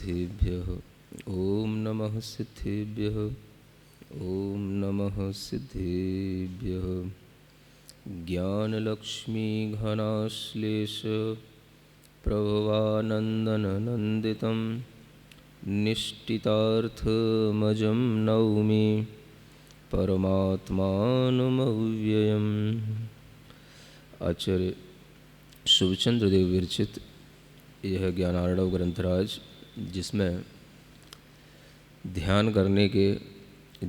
सिद्धिभ्यः ॐ नमः सिद्धिभ्यः ॐ नमः सिद्धिभ्यः। ज्ञानलक्ष्मी घनाश्लेष प्रभवानन्दननन्दितं निष्ठितार्थमजं नौमि परमात्मानमव्ययम्। आचार्य शुभचंद्र देव विरचित यह ज्ञानार्णव ग्रंथराज, जिसमें ध्यान करने के,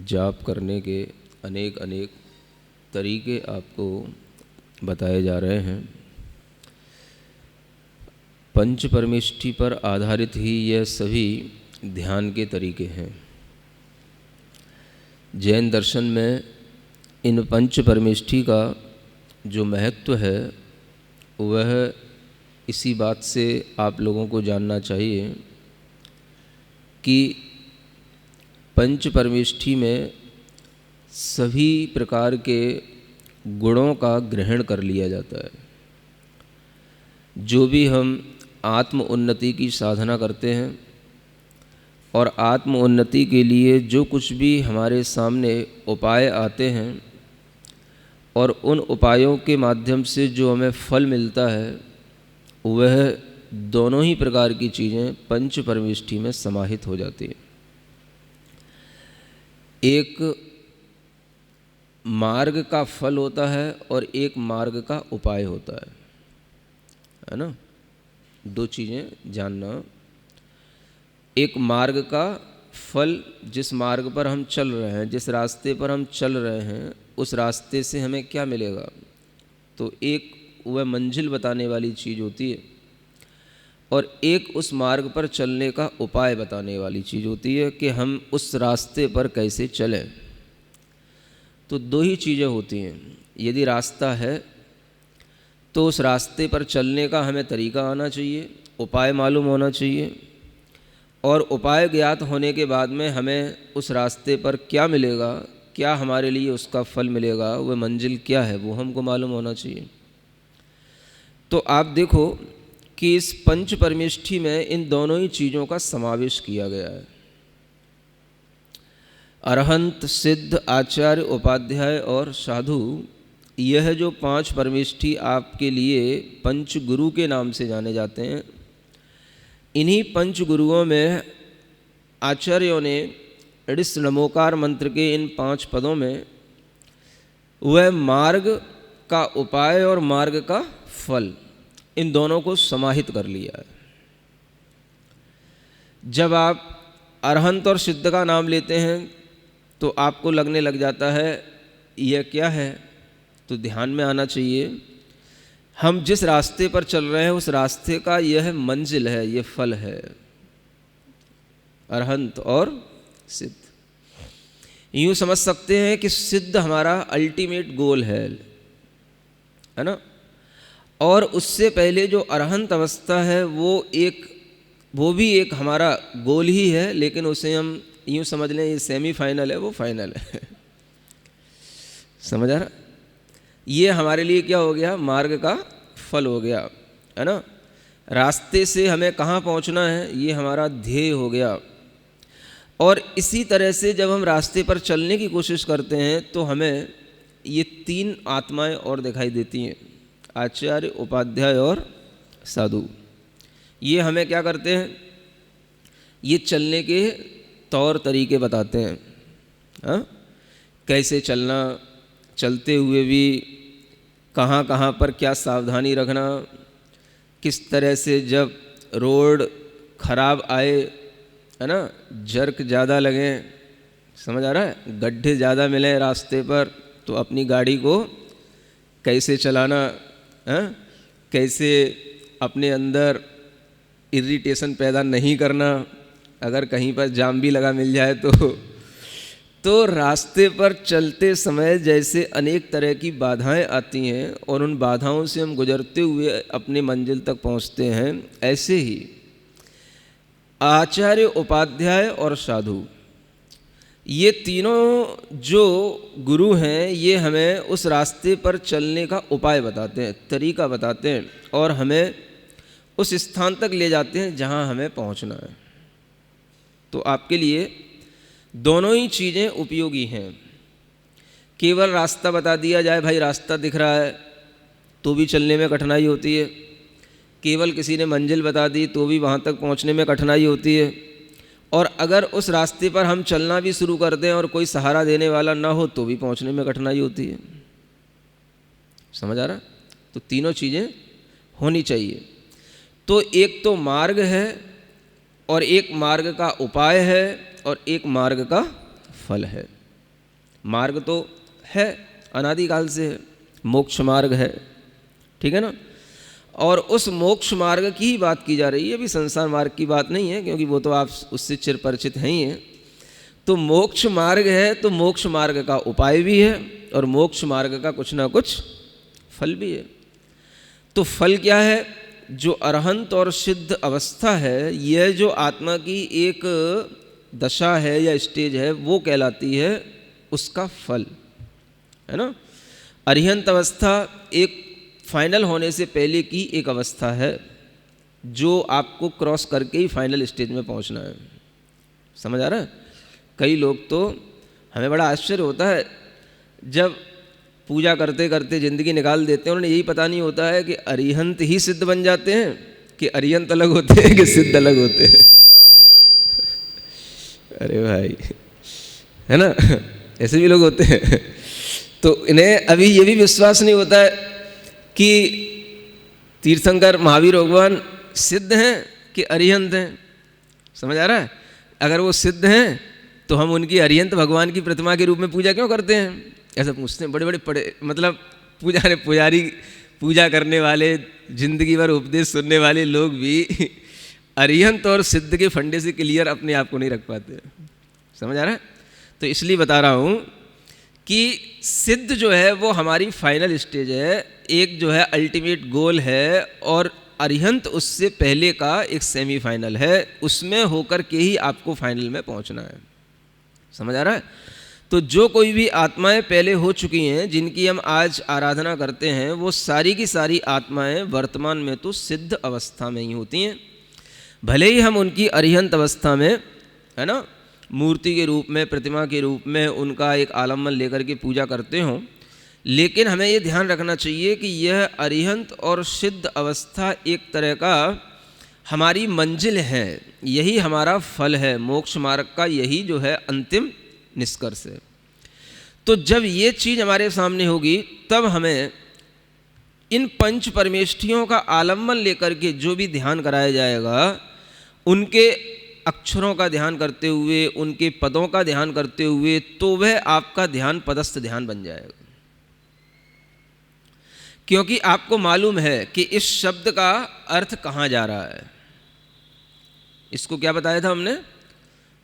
जाप करने के अनेक अनेक तरीके आपको बताए जा रहे हैं। पंच परमेष्ठि पर आधारित ही यह सभी ध्यान के तरीके हैं। जैन दर्शन में इन पंच परमेष्ठि का जो महत्व है वह इसी बात से आप लोगों को जानना चाहिए कि पंच परमेष्ठि में सभी प्रकार के गुणों का ग्रहण कर लिया जाता है। जो भी हम आत्म उन्नति की साधना करते हैं और आत्म उन्नति के लिए जो कुछ भी हमारे सामने उपाय आते हैं और उन उपायों के माध्यम से जो हमें फल मिलता है, वह दोनों ही प्रकार की चीज़ें पंच परमेष्ठि में समाहित हो जाती हैं। एक मार्ग का फल होता है और एक मार्ग का उपाय होता है ना। दो चीज़ें जानना। एक मार्ग का फल, जिस मार्ग पर हम चल रहे हैं, जिस रास्ते पर हम चल रहे हैं, उस रास्ते से हमें क्या मिलेगा, तो एक वह मंजिल बताने वाली चीज़ होती है और एक उस मार्ग पर चलने का उपाय बताने वाली चीज़ होती है कि हम उस रास्ते पर कैसे चलें। तो दो ही चीज़ें होती हैं। यदि रास्ता है तो उस रास्ते पर चलने का हमें तरीका आना चाहिए, उपाय मालूम होना चाहिए, और उपाय ज्ञात होने के बाद में हमें उस रास्ते पर क्या मिलेगा, क्या हमारे लिए उसका फल मिलेगा, वह मंजिल क्या है, वो हमको मालूम होना चाहिए। तो आप देखो कि इस पंच परमेष्ठि में इन दोनों ही चीज़ों का समावेश किया गया है। अरहंत, सिद्ध, आचार्य, उपाध्याय और साधु, यह जो पांच परमेष्ठि आपके लिए पंच गुरु के नाम से जाने जाते हैं, इन्हीं पंच गुरुओं में आचार्यों ने ऋस नमोकार मंत्र के इन पांच पदों में वह मार्ग का उपाय और मार्ग का फल, इन दोनों को समाहित कर लिया है। जब आप अरहंत और सिद्ध का नाम लेते हैं तो आपको लगने लग जाता है यह क्या है, तो ध्यान में आना चाहिए हम जिस रास्ते पर चल रहे हैं उस रास्ते का यह मंजिल है, यह फल है, अरहंत और सिद्ध। यूँ समझ सकते हैं कि सिद्ध हमारा अल्टीमेट गोल है ना, और उससे पहले जो अरहंत अवस्था है वो भी एक हमारा गोल ही है, लेकिन उसे हम यूँ समझ लें ये सेमीफाइनल है, वो फाइनल है। समझ आ रहा? ये हमारे लिए क्या हो गया, मार्ग का फल हो गया, है ना। रास्ते से हमें कहाँ पहुँचना है, ये हमारा ध्येय हो गया। और इसी तरह से जब हम रास्ते पर चलने की कोशिश करते हैं तो हमें ये तीन आत्माएं और दिखाई देती हैं, आचार्य, उपाध्याय और साधु। ये हमें क्या करते हैं, ये चलने के तौर तरीके बताते हैं। हाँ, कैसे चलना, चलते हुए भी कहाँ कहाँ पर क्या सावधानी रखना, किस तरह से जब रोड खराब आए, है ना, जर्क ज़्यादा लगें, समझ आ रहा है, गड्ढे ज़्यादा मिलें रास्ते पर, तो अपनी गाड़ी को कैसे चलाना, है, कैसे अपने अंदर इरिटेशन पैदा नहीं करना, अगर कहीं पर जाम भी लगा मिल जाए तो रास्ते पर चलते समय जैसे अनेक तरह की बाधाएं आती हैं और उन बाधाओं से हम गुजरते हुए अपनी मंजिल तक पहुंचते हैं, ऐसे ही आचार्य, उपाध्याय और साधु, ये तीनों जो गुरु हैं, ये हमें उस रास्ते पर चलने का उपाय बताते हैं, तरीका बताते हैं और हमें उस स्थान तक ले जाते हैं जहां हमें पहुंचना है। तो आपके लिए दोनों ही चीज़ें उपयोगी हैं। केवल रास्ता बता दिया जाए, भाई रास्ता दिख रहा है, तो भी चलने में कठिनाई होती है। केवल किसी ने मंजिल बता दी तो भी वहाँ तक पहुँचने में कठिनाई होती है। और अगर उस रास्ते पर हम चलना भी शुरू कर दें और कोई सहारा देने वाला ना हो तो भी पहुँचने में कठिनाई होती है। समझ आ रहा? तो तीनों चीज़ें होनी चाहिए। तो एक तो मार्ग है और एक मार्ग का उपाय है और एक मार्ग का फल है। मार्ग तो है, अनादिकाल से है, मोक्ष मार्ग है, ठीक है ना। और उस मोक्ष मार्ग की ही बात की जा रही है, अभी संसार मार्ग की बात नहीं है, क्योंकि वो तो आप उससे चिर परिचित हैं ही हैं। तो मोक्ष मार्ग है तो मोक्ष मार्ग का उपाय भी है और मोक्ष मार्ग का कुछ ना कुछ फल भी है। तो फल क्या है? जो अरहंत और सिद्ध अवस्था है, यह जो आत्मा की एक दशा है या स्टेज है, वो कहलाती है उसका फल, है ना। अरिहंत अवस्था एक फाइनल होने से पहले की एक अवस्था है जो आपको क्रॉस करके ही फाइनल स्टेज में पहुंचना है। समझ आ रहा है? कई लोग तो, हमें बड़ा आश्चर्य होता है जब पूजा करते करते ज़िंदगी निकाल देते हैं, उन्हें यही पता नहीं होता है कि अरिहंत ही सिद्ध बन जाते हैं कि अरिहंत अलग होते हैं कि सिद्ध अलग होते हैं। अरे भाई, है ना, ऐसे भी लोग होते हैं। तो इन्हें अभी ये भी विश्वास नहीं होता है कि तीर्थंकर महावीर भगवान सिद्ध हैं कि अरिहंत हैं। समझ आ रहा है? अगर वो सिद्ध हैं तो हम उनकी अरिहंत भगवान की प्रतिमा के रूप में पूजा क्यों करते हैं? ऐसा पूछते हैं बड़े बड़े पड़े, मतलब पुजारी पूजा करने वाले, जिंदगी भर उपदेश सुनने वाले लोग भी अरिहंत और सिद्ध के फंडे से क्लियर अपने आप को नहीं रख पाते। समझ आ रहा है? तो इसलिए बता रहा हूँ कि सिद्ध जो है वो हमारी फाइनल स्टेज है, एक जो है अल्टीमेट गोल है, और अरिहंत उससे पहले का एक सेमीफाइनल है, उसमें होकर के ही आपको फाइनल में पहुंचना है। समझ आ रहा है? तो जो कोई भी आत्माएं पहले हो चुकी हैं, जिनकी हम आज आराधना करते हैं, वो सारी की सारी आत्माएं वर्तमान में तो सिद्ध अवस्था में ही होती हैं। भले ही हम उनकी अरिहंत अवस्था में, है ना, मूर्ति के रूप में, प्रतिमा के रूप में उनका एक आलम्बन लेकर के पूजा करते हों, लेकिन हमें ये ध्यान रखना चाहिए कि यह अरिहंत और सिद्ध अवस्था एक तरह का हमारी मंजिल है, यही हमारा फल है, मोक्ष मार्ग का यही जो है अंतिम निष्कर्ष है। तो जब ये चीज़ हमारे सामने होगी तब हमें इन पंच परमेष्ठियों का आलम्बन लेकर के जो भी ध्यान कराया जाएगा, उनके अक्षरों का ध्यान करते हुए, उनके पदों का ध्यान करते हुए, तो वह आपका ध्यान पदस्थ ध्यान बन जाएगा। क्योंकि आपको मालूम है कि इस शब्द का अर्थ कहाँ जा रहा है। इसको क्या बताया था हमने?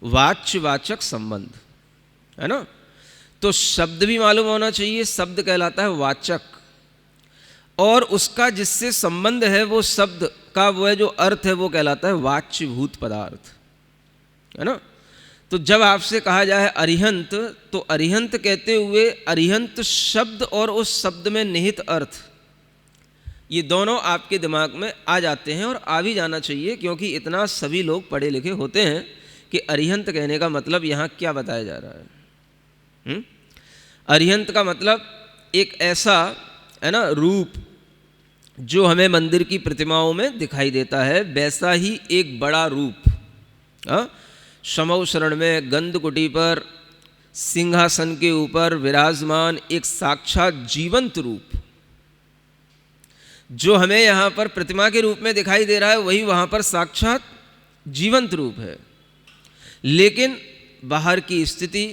वाच्य वाचक संबंध, है ना। तो शब्द भी मालूम होना चाहिए, शब्द कहलाता है वाचक, और उसका जिससे संबंध है वो शब्द का वह जो अर्थ है वो कहलाता है वाच्यभूत पदार्थ, है ना। तो जब आपसे कहा जाए अरिहंत, तो अरिहंत कहते हुए अरिहंत शब्द और उस शब्द में निहित अर्थ, ये दोनों आपके दिमाग में आ जाते हैं, और आ भी जाना चाहिए, क्योंकि इतना सभी लोग पढ़े लिखे होते हैं कि अरिहंत कहने का मतलब यहाँ क्या बताया जा रहा है। अरिहंत का मतलब एक ऐसा, है ना, रूप जो हमें मंदिर की प्रतिमाओं में दिखाई देता है, वैसा ही एक बड़ा रूप, शमौ शरण में गंधकुटी पर सिंहासन के ऊपर विराजमान एक साक्षात जीवंत रूप जो हमें यहाँ पर प्रतिमा के रूप में दिखाई दे रहा है, वही वहाँ पर साक्षात जीवंत रूप है। लेकिन बाहर की स्थिति,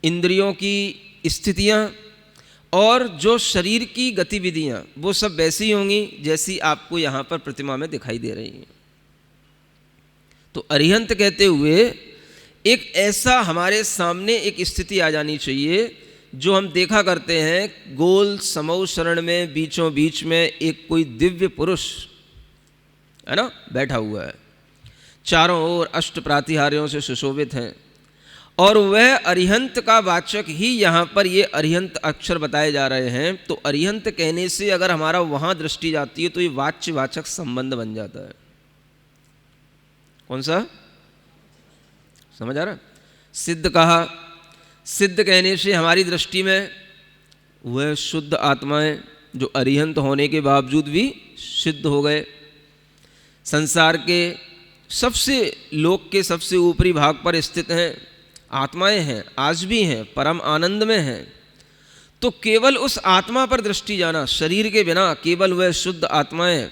इंद्रियों की स्थितियाँ और जो शरीर की गतिविधियाँ, वो सब वैसी होंगी जैसी आपको यहाँ पर प्रतिमा में दिखाई दे रही हैं। तो अरिहंत कहते हुए एक ऐसा हमारे सामने एक स्थिति आ जानी चाहिए जो हम देखा करते हैं, गोल समौ शरण में बीचों बीच में एक कोई दिव्य पुरुष, है ना, बैठा हुआ है, चारों ओर अष्ट प्रातिहार्यों से सुशोभित हैं, और वह अरिहंत का वाचक ही यहाँ पर ये अरिहंत अक्षर बताए जा रहे हैं। तो अरिहंत कहने से अगर हमारा वहाँ दृष्टि जाती है तो ये वाच्य वाचक संबंध बन जाता है। कौन सा? समझ आ रहा? सिद्ध कहा, सिद्ध कहने से हमारी दृष्टि में वह शुद्ध आत्माएं जो अरिहंत होने के बावजूद भी सिद्ध हो गए, संसार के सबसे लोक के सबसे ऊपरी भाग पर स्थित हैं, आत्माएं हैं, आज भी हैं, परम आनंद में हैं। तो केवल उस आत्मा पर दृष्टि जाना, शरीर के बिना केवल वह शुद्ध आत्माएं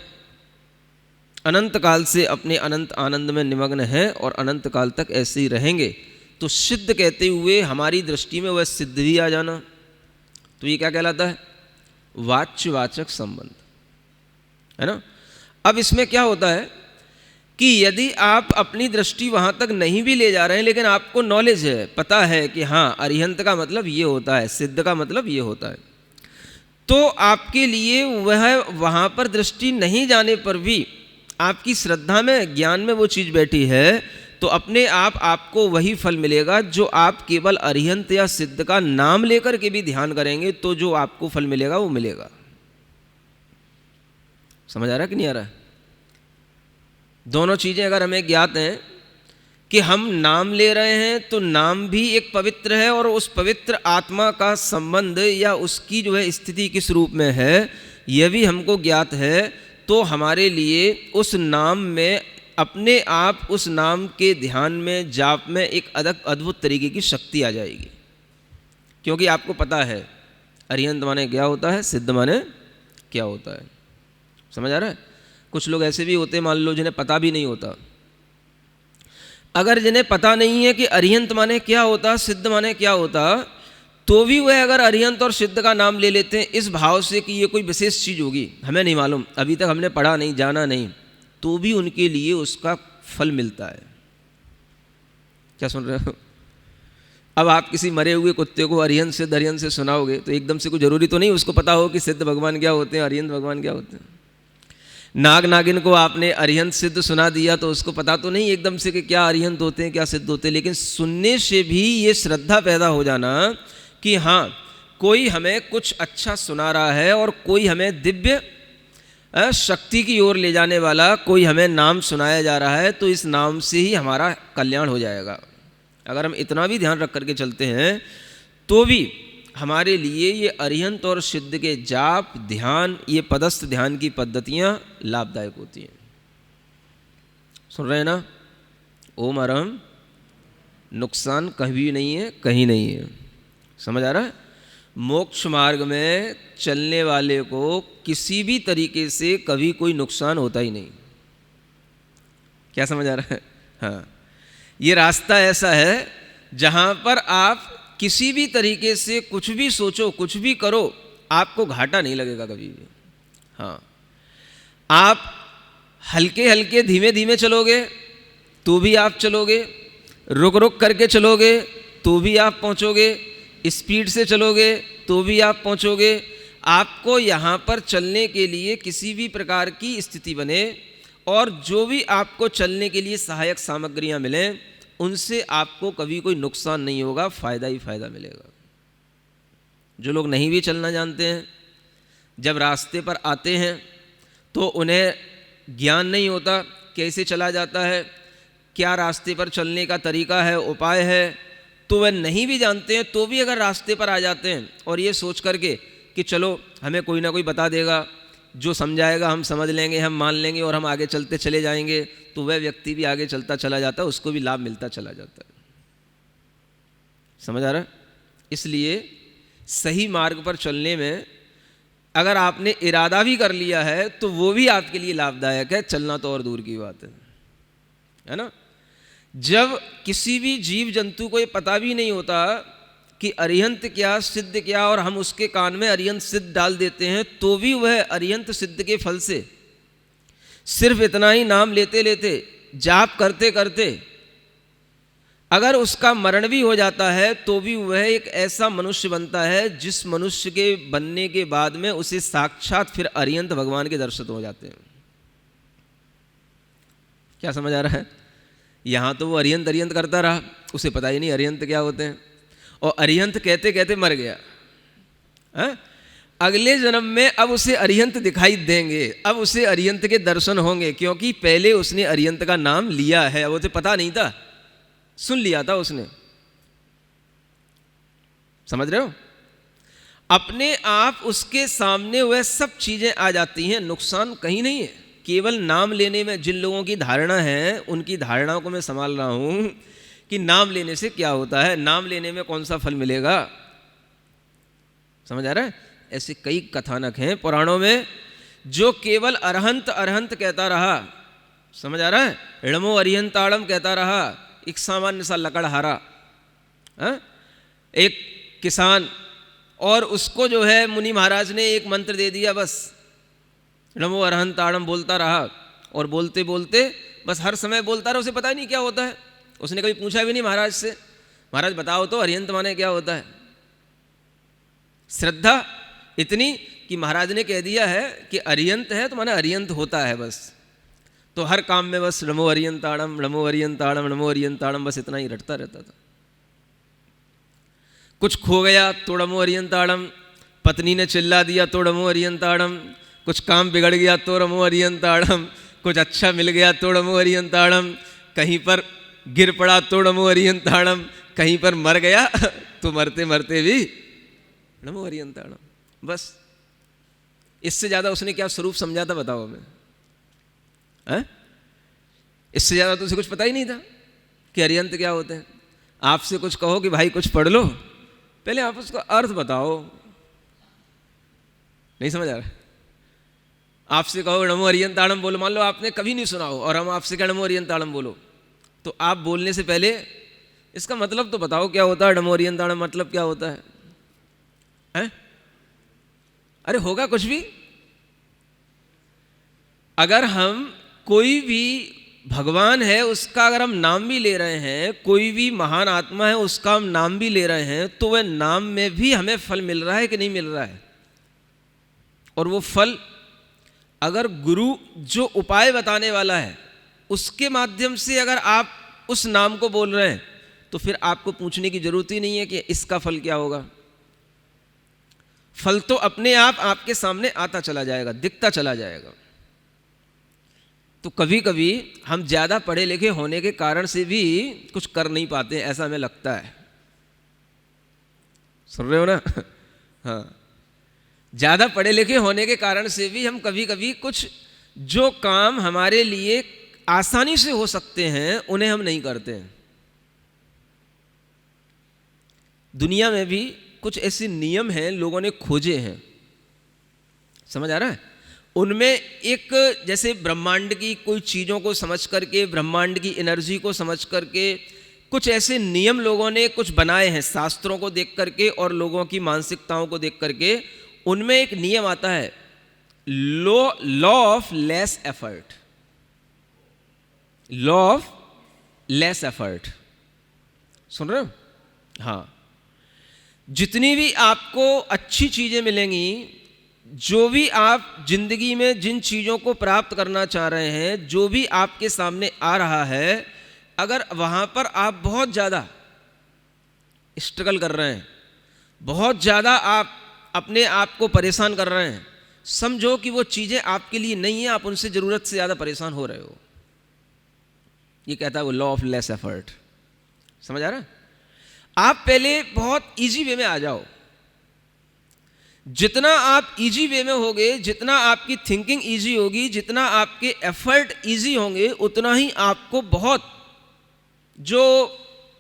अनंत काल से अपने अनंत आनंद में निमग्न हैं और अनंत काल तक ऐसे ही रहेंगे। तो सिद्ध कहते हुए हमारी दृष्टि में वह सिद्ध भी आ जाना, तो ये क्या कहलाता है? वाच्यवाचक संबंध, है ना। अब इसमें क्या होता है कि यदि आप अपनी दृष्टि वहाँ तक नहीं भी ले जा रहे हैं, लेकिन आपको नॉलेज है, पता है कि हाँ अरिहंत का मतलब ये होता है, सिद्ध का मतलब ये होता है, तो आपके लिए वह वहाँ पर दृष्टि नहीं जाने पर भी आपकी श्रद्धा में, ज्ञान में वो चीज़ बैठी है, तो अपने आप आपको वही फल मिलेगा जो आप केवल अरिहंत या सिद्ध का नाम लेकर के भी ध्यान करेंगे तो जो आपको फल मिलेगा वो मिलेगा। समझ आ रहा है कि नहीं आ रहा है? दोनों चीज़ें अगर हमें ज्ञात हैं कि हम नाम ले रहे हैं तो नाम भी एक पवित्र है और उस पवित्र आत्मा का संबंध या उसकी जो है स्थिति किस रूप में है यह भी हमको ज्ञात है, तो हमारे लिए उस नाम में अपने आप उस नाम के ध्यान में, जाप में एक अद्भुत तरीके की शक्ति आ जाएगी, क्योंकि आपको पता है अरिहंत माने क्या होता है, सिद्ध माने क्या होता है। समझ आ रहा है? कुछ लोग ऐसे भी होते हैं, मान लो जिन्हें पता भी नहीं होता। अगर जिन्हें पता नहीं है कि अरिहंत माने क्या होता, सिद्ध माने क्या होता, तो भी वह अगर अरिहंत और सिद्ध का नाम ले लेते हैं इस भाव से कि ये कोई विशेष चीज़ होगी, हमें नहीं मालूम, अभी तक हमने पढ़ा नहीं, जाना नहीं, तो भी उनके लिए उसका फल मिलता है। क्या सुन रहे हो? अब आप किसी मरे हुए कुत्ते को अरिहंत से सुनाओगे तो एकदम से कोई जरूरी तो नहीं उसको पता हो कि सिद्ध भगवान क्या होते हैं, अरिहंत भगवान क्या होते हैं। नाग नागिन को आपने अरिहंत सिद्ध सुना दिया तो उसको पता तो नहीं एकदम से कि क्या अरिहंत होते हैं, क्या सिद्ध होते हैं, लेकिन सुनने से भी ये श्रद्धा पैदा हो जाना कि हाँ कोई हमें कुछ अच्छा सुना रहा है और कोई हमें दिव्य शक्ति की ओर ले जाने वाला कोई हमें नाम सुनाया जा रहा है, तो इस नाम से ही हमारा कल्याण हो जाएगा। अगर हम इतना भी ध्यान रख करके चलते हैं तो भी हमारे लिए ये अरिहंत और सिद्ध के जाप, ध्यान, ये पदस्थ ध्यान की पद्धतियाँ लाभदायक होती हैं। सुन रहे हैं ना? ओम अरहम नुकसान कभी नहीं है, कहीं नहीं है। समझ आ रहा है? मोक्ष मार्ग में चलने वाले को किसी भी तरीके से कभी कोई नुकसान होता ही नहीं। क्या समझ आ रहा है? हाँ, ये रास्ता ऐसा है जहाँ पर आप किसी भी तरीके से कुछ भी सोचो, कुछ भी करो, आपको घाटा नहीं लगेगा कभी भी। हाँ, आप हल्के हल्के धीमे धीमे चलोगे तो भी आप चलोगे, रुक रुक करके चलोगे तो भी आप पहुँचोगे, स्पीड से चलोगे तो भी आप पहुँचोगे। आपको यहाँ पर चलने के लिए किसी भी प्रकार की स्थिति बने और जो भी आपको चलने के लिए सहायक सामग्रियाँ मिलें उनसे आपको कभी कोई नुकसान नहीं होगा, फ़ायदा ही फ़ायदा मिलेगा। जो लोग नहीं भी चलना जानते हैं, जब रास्ते पर आते हैं तो उन्हें ज्ञान नहीं होता कैसे चला जाता है, क्या रास्ते पर चलने का तरीका है, उपाय है, तो वह नहीं भी जानते हैं तो भी अगर रास्ते पर आ जाते हैं और ये सोच करके कि चलो हमें कोई ना कोई बता देगा, जो समझाएगा हम समझ लेंगे, हम मान लेंगे और हम आगे चलते चले जाएंगे, तो वह व्यक्ति भी आगे चलता चला जाता है, उसको भी लाभ मिलता चला जाता है। समझ आ रहा है? इसलिए सही मार्ग पर चलने में अगर आपने इरादा भी कर लिया है तो वो भी आपके लिए लाभदायक है, चलना तो और दूर की बात है ना। जब किसी भी जीव जंतु को ये पता भी नहीं होता कि अरिहंत क्या, सिद्ध क्या, और हम उसके कान में अरिहंत सिद्ध डाल देते हैं तो भी वह अरिहंत सिद्ध के फल से सिर्फ इतना ही नाम लेते लेते, जाप करते करते अगर उसका मरण भी हो जाता है तो भी वह एक ऐसा मनुष्य बनता है जिस मनुष्य के बनने के बाद में उसे साक्षात फिर अरिहंत भगवान के दर्शन हो जाते हैं। क्या समझ आ रहा है? यहाँ तो वो अरिहंत अरिहंत करता रहा, उसे पता ही नहीं अरिहंत क्या होते हैं, और अरिहंत कहते कहते मर गया। अगले जन्म में अब उसे अरिहंत दिखाई देंगे, अब उसे अरिहंत के दर्शन होंगे, क्योंकि पहले उसने अरिहंत का नाम लिया है, वो तो पता नहीं था। सुन लिया था उसने। समझ रहे हो? अपने आप उसके सामने वह सब चीजें आ जाती हैं, नुकसान कहीं नहीं है। केवल नाम लेने में जिन लोगों की धारणा है, उनकी धारणाओं को मैं संभाल रहा हूं कि नाम लेने से क्या होता है, नाम लेने में कौन सा फल मिलेगा। समझ आ रहा है? ऐसे कई कथानक हैं पुराणों में जो केवल अरहंत अरहंत कहता रहा। समझ आ रहा है? णमो अरिहंताड़म कहता रहा, एक सामान्य सा लकड़हारा, एक किसान, और उसको जो है मुनि महाराज ने एक मंत्र दे दिया, बस नमो अरहंताड़म बोलता रहा, और बोलते बोलते बस हर समय बोलता रहा, उसे पता ही नहीं क्या होता है। उसने कभी पूछा भी नहीं महाराज से, महाराज बताओ तो अरिहंत माने क्या होता है। श्रद्धा इतनी कि महाराज ने कह दिया है कि अरिहंत है तो माने अरिहंत होता है बस। तो हर काम में बस नमो अरिहंताड़म नमो अरिहंताड़म नमो अरिहंताड़म, बस इतना ही रटता रहता था। कुछ खो गया तो नमो अरिहंताड़म, पत्नी ने चिल्ला दिया तो नमो अरिहंताड़म, कुछ काम बिगड़ गया तो नमो अरिहंताड़म, कुछ अच्छा मिल गया तो नमो अरिहंताड़म, कहीं पर गिर पड़ा तो नमो अरिहंताड़म, कहीं पर मर गया तो मरते मरते भी नमो अरिहंताड़म। बस इससे ज्यादा उसने क्या स्वरूप समझा था बताओ हमें? इससे ज्यादा तो उसे कुछ पता ही नहीं था कि अरिहंत क्या होते हैं। आपसे कुछ कहो कि भाई कुछ पढ़ लो, पहले आप उसका अर्थ बताओ। नहीं समझ आ रहा? आपसे कहो नमो अरिहंताड़म बोलो, मान लो आपने कभी नहीं सुना हो और हम आपसे कहें नमो अरिहंताड़म बोलो, तो आप बोलने से पहले इसका मतलब तो बताओ क्या होता है। नमो अरिहंताड़म मतलब क्या होता है? अरे होगा कुछ भी? अगर हम कोई भी भगवान है उसका अगर हम नाम भी ले रहे हैं, कोई भी महान आत्मा है उसका हम नाम भी ले रहे हैं, तो वह नाम में भी हमें फल मिल रहा है कि नहीं मिल रहा है? और वो फल अगर गुरु जो उपाय बताने वाला है उसके माध्यम से अगर आप उस नाम को बोल रहे हैं, तो फिर आपको पूछने की जरूरत ही नहीं है कि इसका फल क्या होगा। फल तो अपने आप आपके सामने आता चला जाएगा, दिखता चला जाएगा। तो कभी कभी हम ज़्यादा पढ़े लिखे होने के कारण से भी कुछ कर नहीं पाते, ऐसा हमें लगता है। सुन रहे हो ना? हाँ, ज़्यादा पढ़े लिखे होने के कारण से भी हम कभी कभी कुछ जो काम हमारे लिए आसानी से हो सकते हैं उन्हें हम नहीं करते हैं। दुनिया में भी कुछ ऐसे नियम हैं लोगों ने खोजे हैं, समझ आ रहा है? उनमें एक जैसे ब्रह्मांड की कोई चीज़ों को समझ करके, ब्रह्मांड की एनर्जी को समझ करके कुछ ऐसे नियम लोगों ने कुछ बनाए हैं शास्त्रों को देख करके और लोगों की मानसिकताओं को देख करके। उनमें एक नियम आता है law of less effort. Law of less effort, सुन रहे हो? हाँ, जितनी भी आपको अच्छी चीज़ें मिलेंगी, जो भी आप जिंदगी में जिन चीज़ों को प्राप्त करना चाह रहे हैं, जो भी आपके सामने आ रहा है, अगर वहाँ पर आप बहुत ज़्यादा स्ट्रगल कर रहे हैं, बहुत ज़्यादा आप अपने आप को परेशान कर रहे हैं, समझो कि वो चीज़ें आपके लिए नहीं है, आप उनसे ज़रूरत से ज़्यादा परेशान हो रहे हो। ये कहता है वो लॉ ऑफ लेस एफर्ट। समझ आ रहा है? आप पहले बहुत इजी वे में आ जाओ। जितना आप इजी वे में होगे, जितना आपकी थिंकिंग इजी होगी, जितना आपके एफर्ट इजी होंगे, उतना ही आपको बहुत जो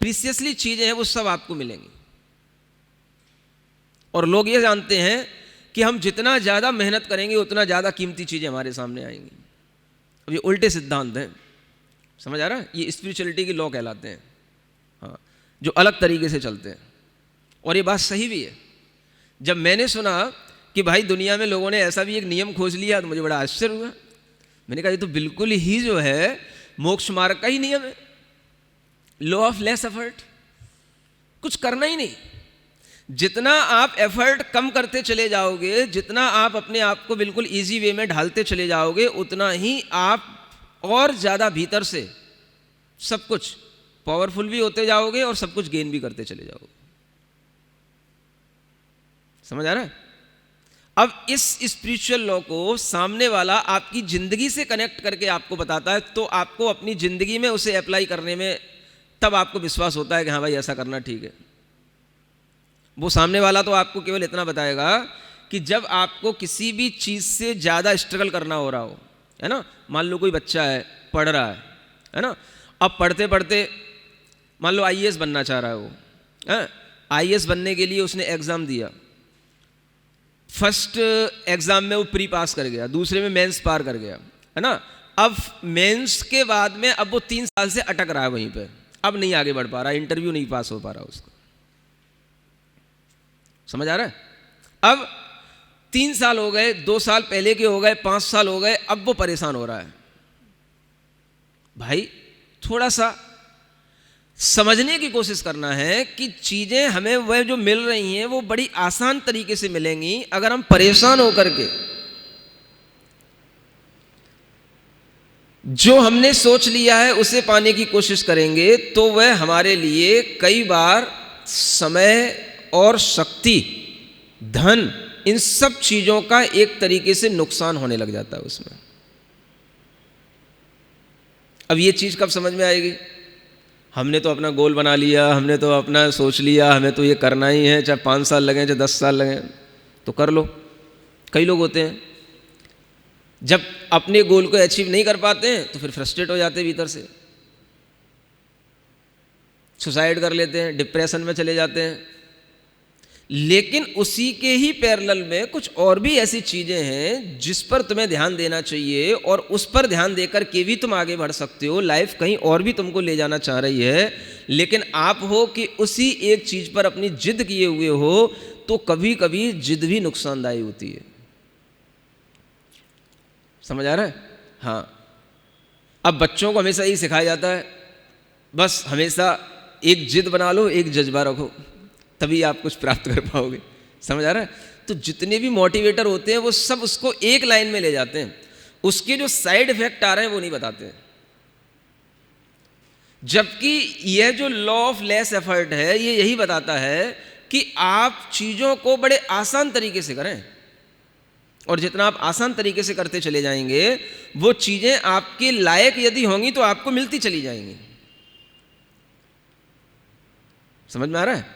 प्रीशियसली चीज़ें हैं वो सब आपको मिलेंगी। और लोग ये जानते हैं कि हम जितना ज़्यादा मेहनत करेंगे उतना ज़्यादा कीमती चीज़ें हमारे सामने आएंगी। अब ये उल्टे सिद्धांत हैं, समझ आ रहा है? ये स्पिरिचुअलिटी के लॉ कहलाते हैं, हाँ, जो अलग तरीके से चलते हैं। और ये बात सही भी है। जब मैंने सुना कि भाई दुनिया में लोगों ने ऐसा भी एक नियम खोज लिया, तो मुझे बड़ा आश्चर्य हुआ। मैंने कहा ये तो बिल्कुल ही जो है मोक्ष मार्ग का ही नियम है, लॉ ऑफ लेस एफर्ट। कुछ करना ही नहीं। जितना आप एफर्ट कम करते चले जाओगे, जितना आप अपने आप को बिल्कुल इजी वे में ढालते चले जाओगे, उतना ही आप और ज़्यादा भीतर से सब कुछ पावरफुल भी होते जाओगे और सब कुछ गेन भी करते चले जाओगे। समझ आ रहा है? अब इस स्पिरिचुअल लॉ को सामने वाला आपकी जिंदगी से कनेक्ट करके आपको बताता है, तो आपको अपनी जिंदगी में उसे अप्लाई करने में तब आपको विश्वास होता है कि हाँ भाई ऐसा करना ठीक है। वो सामने वाला तो आपको केवल इतना बताएगा कि जब आपको किसी भी चीज़ से ज़्यादा स्ट्रगल करना हो रहा हो, है ना। मान लो कोई बच्चा है, पढ़ रहा है ना। अब पढ़ते पढ़ते मान लो आईएएस बनना चाह रहा है वो, आईएएस बनने के लिए उसने एग्ज़ाम दिया। फर्स्ट एग्ज़ाम में वो प्री पास कर गया, दूसरे में मेंस पार कर गया, है ना। अब मेंस के बाद में अब वो 3 साल से अटक रहा है वहीं पे, अब नहीं आगे बढ़ पा रहा, इंटरव्यू नहीं पास हो पा रहा उसको। समझ आ रहा है? अब 3 साल हो गए, 2 साल पहले के हो गए, 5 साल हो गए, अब वो परेशान हो रहा है। भाई थोड़ा सा समझने की कोशिश करना है कि चीज़ें हमें वह जो मिल रही हैं वो बड़ी आसान तरीके से मिलेंगी। अगर हम परेशान होकर के जो हमने सोच लिया है उसे पाने की कोशिश करेंगे तो वह हमारे लिए कई बार समय और शक्ति, धन, इन सब चीज़ों का एक तरीके से नुकसान होने लग जाता है उसमें। अब ये चीज़ कब समझ में आएगी? हमने तो अपना गोल बना लिया, हमने तो अपना सोच लिया, हमें तो ये करना ही है, चाहे 5 साल लगें चाहे 10 साल लगें, तो कर लो। कई लोग होते हैं जब अपने गोल को अचीव नहीं कर पाते हैं तो फिर फ्रस्ट्रेट हो जाते हैं भीतर से, सुसाइड कर लेते हैं, डिप्रेशन में चले जाते हैं। लेकिन उसी के ही पैरेलल में कुछ और भी ऐसी चीज़ें हैं जिस पर तुम्हें ध्यान देना चाहिए और उस पर ध्यान देकर के भी तुम आगे बढ़ सकते हो। लाइफ कहीं और भी तुमको ले जाना चाह रही है, लेकिन आप हो कि उसी एक चीज़ पर अपनी जिद किए हुए हो, तो कभी कभी जिद भी नुकसानदायी होती है। समझ आ रहा है? हाँ। अब बच्चों को हमेशा यही सिखाया जाता है, बस हमेशा एक जिद बना लो, एक जज्बा रखो, तभी आप कुछ प्राप्त कर पाओगे। समझ आ रहा है? तो जितने भी मोटिवेटर होते हैं वो सब उसको एक लाइन में ले जाते हैं, उसके जो साइड इफेक्ट आ रहे हैं वो नहीं बताते हैं। जबकि यह जो लॉ ऑफ लेस एफर्ट है ये यही बताता है कि आप चीज़ों को बड़े आसान तरीके से करें, और जितना आप आसान तरीके से करते चले जाएंगे वो चीज़ें आपके लायक यदि होंगी तो आपको मिलती चली जाएंगी। समझ में आ रहा है?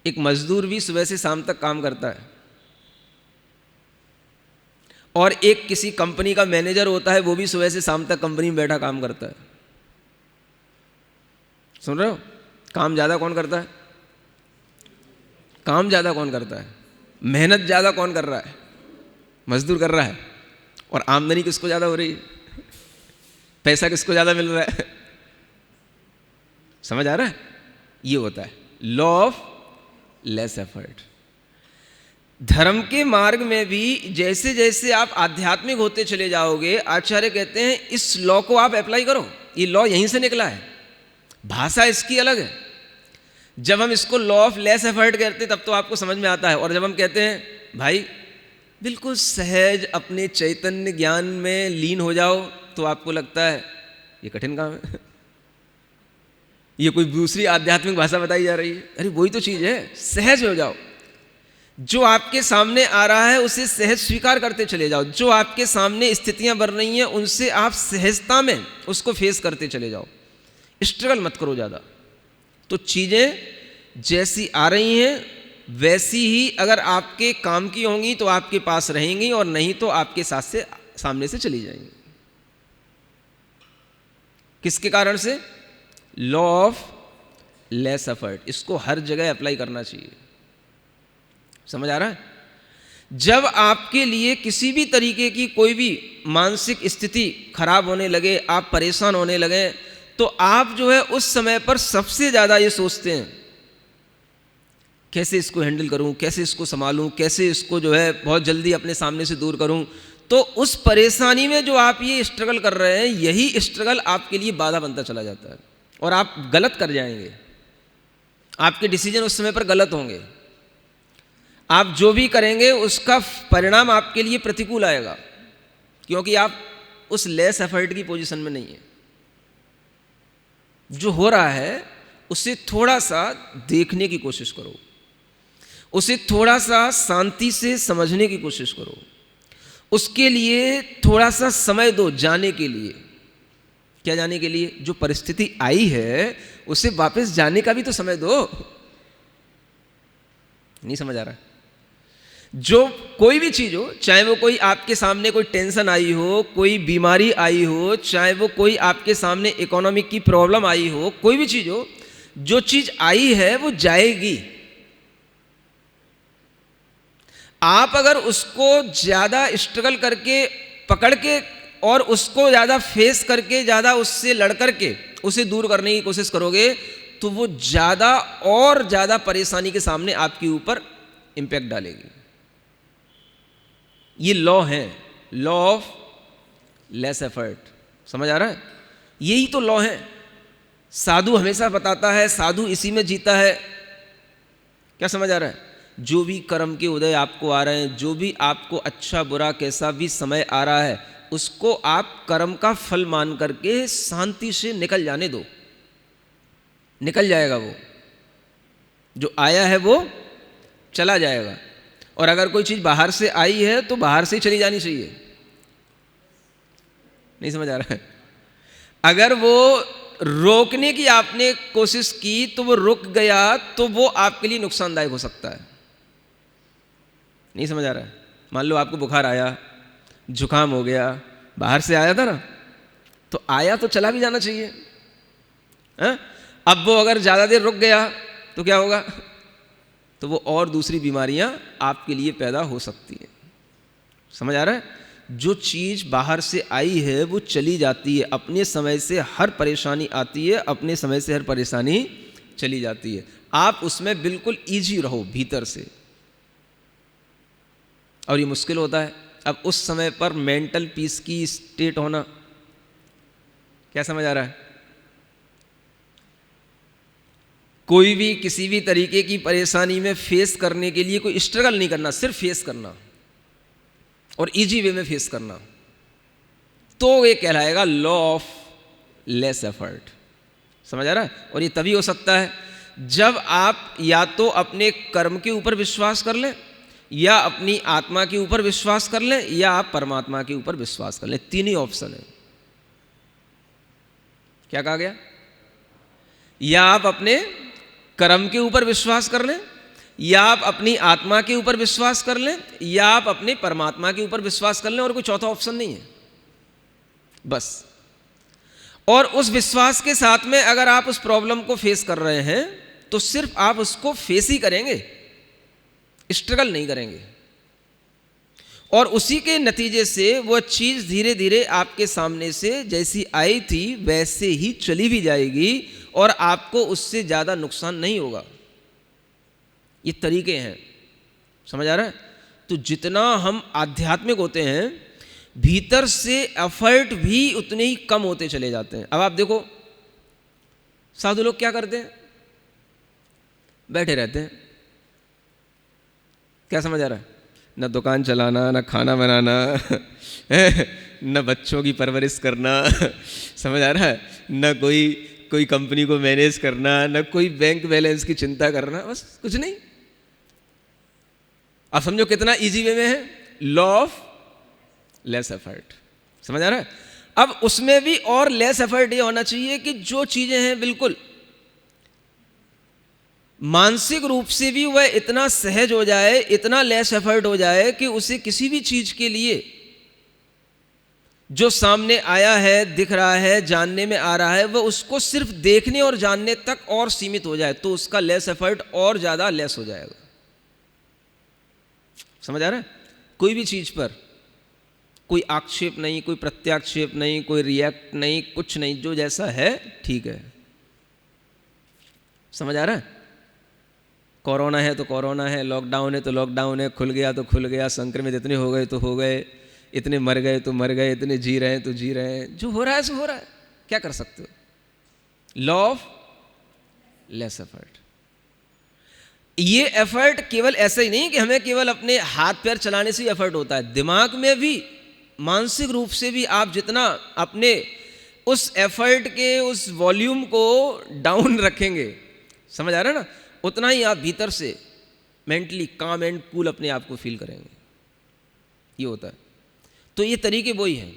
एक मजदूर भी सुबह से शाम तक काम करता है, और एक किसी कंपनी का मैनेजर होता है, वो भी सुबह से शाम तक कंपनी में बैठा काम करता है। सुन रहे हो? काम ज़्यादा कौन करता है? काम ज़्यादा कौन करता है? मेहनत ज़्यादा कौन कर रहा है? मजदूर कर रहा है। और आमदनी किसको ज़्यादा हो रही है? पैसा किसको ज़्यादा मिल रहा है? समझ आ रहा है? ये होता है लॉ ऑफ लेस एफर्ट। धर्म के मार्ग में भी जैसे जैसे आप आध्यात्मिक होते चले जाओगे, आचार्य कहते हैं इस लॉ को आप अप्लाई करो। ये लॉ यहीं से निकला है, भाषा इसकी अलग है। जब हम इसको लॉ ऑफ लेस एफर्ट कहते हैं तब तो आपको समझ में आता है, और जब हम कहते हैं भाई बिल्कुल सहज अपने चैतन्य ज्ञान में लीन हो जाओ, तो आपको लगता है ये कठिन काम है, ये कोई दूसरी आध्यात्मिक भाषा बताई जा रही है। अरे वही तो चीज़ है, सहज हो जाओ। जो आपके सामने आ रहा है उसे सहज स्वीकार करते चले जाओ। जो आपके सामने स्थितियां बन रही हैं उनसे आप सहजता में उसको फेस करते चले जाओ, स्ट्रगल मत करो ज़्यादा। तो चीज़ें जैसी आ रही हैं वैसी ही अगर आपके काम की होंगी तो आपके पास रहेंगी, और नहीं तो आपके साथ से सामने से चली जाएंगी। किसके कारण से? Law of less effort. इसको हर जगह अप्लाई करना चाहिए। समझ आ रहा है? जब आपके लिए किसी भी तरीके की कोई भी मानसिक स्थिति खराब होने लगे, आप परेशान होने लगे, तो आप जो है उस समय पर सबसे ज़्यादा ये सोचते हैं कैसे इसको हैंडल करूं, कैसे इसको संभालूं, कैसे इसको जो है बहुत जल्दी अपने सामने से दूर करूं। तो उस परेशानी में जो आप ये स्ट्रगल कर रहे हैं, यही स्ट्रगल आपके लिए बाधा बनता चला जाता है, और आप गलत कर जाएंगे। आपके डिसीजन उस समय पर गलत होंगे। आप जो भी करेंगे उसका परिणाम आपके लिए प्रतिकूल आएगा, क्योंकि आप उस लेस एफर्ट की पोजीशन में नहीं है। जो हो रहा है उसे थोड़ा सा देखने की कोशिश करो, उसे थोड़ा सा शांति से समझने की कोशिश करो, उसके लिए थोड़ा सा समय दो जाने के लिए, क्या जाने के लिए? जो परिस्थिति आई है उसे वापस जाने का भी तो समय दो। नहीं समझ आ रहा है? जो कोई भी चीज हो, चाहे वो कोई आपके सामने कोई टेंशन आई हो, कोई बीमारी आई हो, चाहे वो कोई आपके सामने इकोनॉमिक की प्रॉब्लम आई हो, कोई भी चीज हो, जो चीज आई है वो जाएगी। आप अगर उसको ज्यादा स्ट्रगल करके पकड़ के और उसको ज्यादा फेस करके, ज्यादा उससे लड़ करके उसे दूर करने की कोशिश करोगे तो वो ज्यादा और ज्यादा परेशानी के सामने आपके ऊपर इंपैक्ट डालेगी। ये लॉ है, लॉ ऑफ लेस एफर्ट। समझ आ रहा है? यही तो लॉ है। साधु हमेशा बताता है, साधु इसी में जीता है। क्या समझ आ रहा है? जो भी कर्म के उदय आपको आ रहे हैं, जो भी आपको अच्छा बुरा कैसा भी समय आ रहा है, उसको आप कर्म का फल मान करके शांति से निकल जाने दो। निकल जाएगा, वो जो आया है वो चला जाएगा। और अगर कोई चीज बाहर से आई है तो बाहर से ही चली जानी चाहिए। नहीं समझ आ रहा है? अगर वो रोकने की आपने कोशिश की तो वो रुक गया तो वो आपके लिए नुकसानदायक हो सकता है। नहीं समझ आ रहा है? मान लो आपको बुखार आया, जुकाम हो गया, बाहर से आया था ना, तो आया तो चला भी जाना चाहिए है? अब वो अगर ज्यादा देर रुक गया तो क्या होगा? तो वो और दूसरी बीमारियां आपके लिए पैदा हो सकती है। समझ आ रहा है? जो चीज बाहर से आई है वो चली जाती है। अपने समय से हर परेशानी आती है, अपने समय से हर परेशानी चली जाती है। आप उसमें बिल्कुल इजी रहो भीतर से। और ये मुश्किल होता है। अब उस समय पर मेंटल पीस की स्टेट होना, क्या समझ आ रहा है? कोई भी किसी भी तरीके की परेशानी में फेस करने के लिए कोई स्ट्रगल नहीं करना, सिर्फ फेस करना और इजी वे में फेस करना, तो ये कहलाएगा लॉ ऑफ लेस एफर्ट। समझ आ रहा है? और ये तभी हो सकता है जब आप या तो अपने कर्म के ऊपर विश्वास कर लें, या अपनी आत्मा के ऊपर विश्वास कर लें, या आप परमात्मा के ऊपर विश्वास कर लें। तीन ही ऑप्शन है। क्या कहा गया? या आप अपने कर्म के ऊपर विश्वास कर लें, या आप अपनी आत्मा के ऊपर विश्वास कर लें, या आप अपने परमात्मा के ऊपर विश्वास कर लें। और कोई चौथा ऑप्शन नहीं है बस। और उस विश्वास के साथ में अगर आप उस प्रॉब्लम को फेस कर रहे हैं तो सिर्फ आप उसको फेस ही करेंगे, स्ट्रगल नहीं करेंगे। और उसी के नतीजे से वह चीज धीरे धीरे आपके सामने से जैसी आई थी वैसे ही चली भी जाएगी और आपको उससे ज्यादा नुकसान नहीं होगा। ये तरीके हैं। समझ आ रहा है? तो जितना हम आध्यात्मिक होते हैं, भीतर से एफर्ट भी उतने ही कम होते चले जाते हैं। अब आप देखो, साधु लोग क्या करते हैं? बैठे रहते हैं। क्या समझ आ रहा है? न दुकान चलाना, न खाना बनाना, न बच्चों की परवरिश करना, समझ आ रहा है? न कोई कंपनी को मैनेज करना, न कोई बैंक बैलेंस की चिंता करना, बस कुछ नहीं। आप समझो कितना इजी वे में है लॉ ऑफ लेस एफर्ट। समझ आ रहा है? अब उसमें भी और लेस एफर्ट ये होना चाहिए कि जो चीजें हैं बिल्कुल मानसिक रूप से भी वह इतना सहज हो जाए, इतना लेस एफर्ट हो जाए कि उसे किसी भी चीज के लिए जो सामने आया है, दिख रहा है, जानने में आ रहा है, वह उसको सिर्फ देखने और जानने तक और सीमित हो जाए, तो उसका लेस एफर्ट और ज्यादा लेस हो जाएगा। समझ आ रहा है? कोई भी चीज पर कोई आक्षेप नहीं, कोई प्रत्याक्षेप नहीं, कोई रिएक्ट नहीं, कुछ नहीं, जो जैसा है ठीक है। समझ आ रहा है? कोरोना है तो कोरोना है, लॉकडाउन है तो लॉकडाउन है, खुल गया तो खुल गया, संक्रमित इतने हो गए तो हो गए, इतने मर गए तो मर गए, इतने जी रहे हैं तो जी रहे हैं। जो हो रहा है सो हो रहा है, क्या कर सकते हो? Law of less effort. ये एफर्ट केवल ऐसा ही नहीं कि हमें केवल अपने हाथ पैर चलाने से ही एफर्ट होता है, दिमाग में भी, मानसिक रूप से भी आप जितना अपने उस एफर्ट के उस वॉल्यूम को डाउन रखेंगे, समझ आ रहा है ना, उतना ही आप भीतर से मेंटली काम एंड कूल अपने आप को फील करेंगे। ये होता है। तो ये तरीके वही हैं।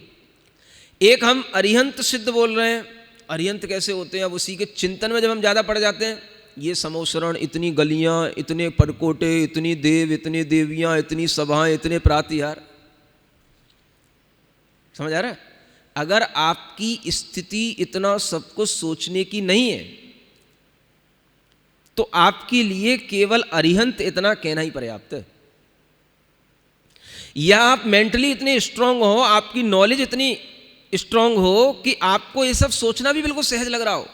एक हम अरिहंत सिद्ध बोल रहे हैं। अरिहंत कैसे होते हैं? अब उसी के चिंतन में जब हम ज़्यादा पड़ जाते हैं, ये समोसरण, इतनी गलियां, इतने परकोटे, इतनी देव, इतनी देवियां, इतनी सभाएं, इतने प्रातिहार, समझ आ रहा है? अगर आपकी स्थिति इतना सब कुछ सोचने की नहीं है तो आपके लिए केवल अरिहंत इतना कहना ही पर्याप्त है। या आप मेंटली इतने स्ट्रांग हो, आपकी नॉलेज इतनी स्ट्रांग हो कि आपको ये सब सोचना भी बिल्कुल सहज लग रहा हो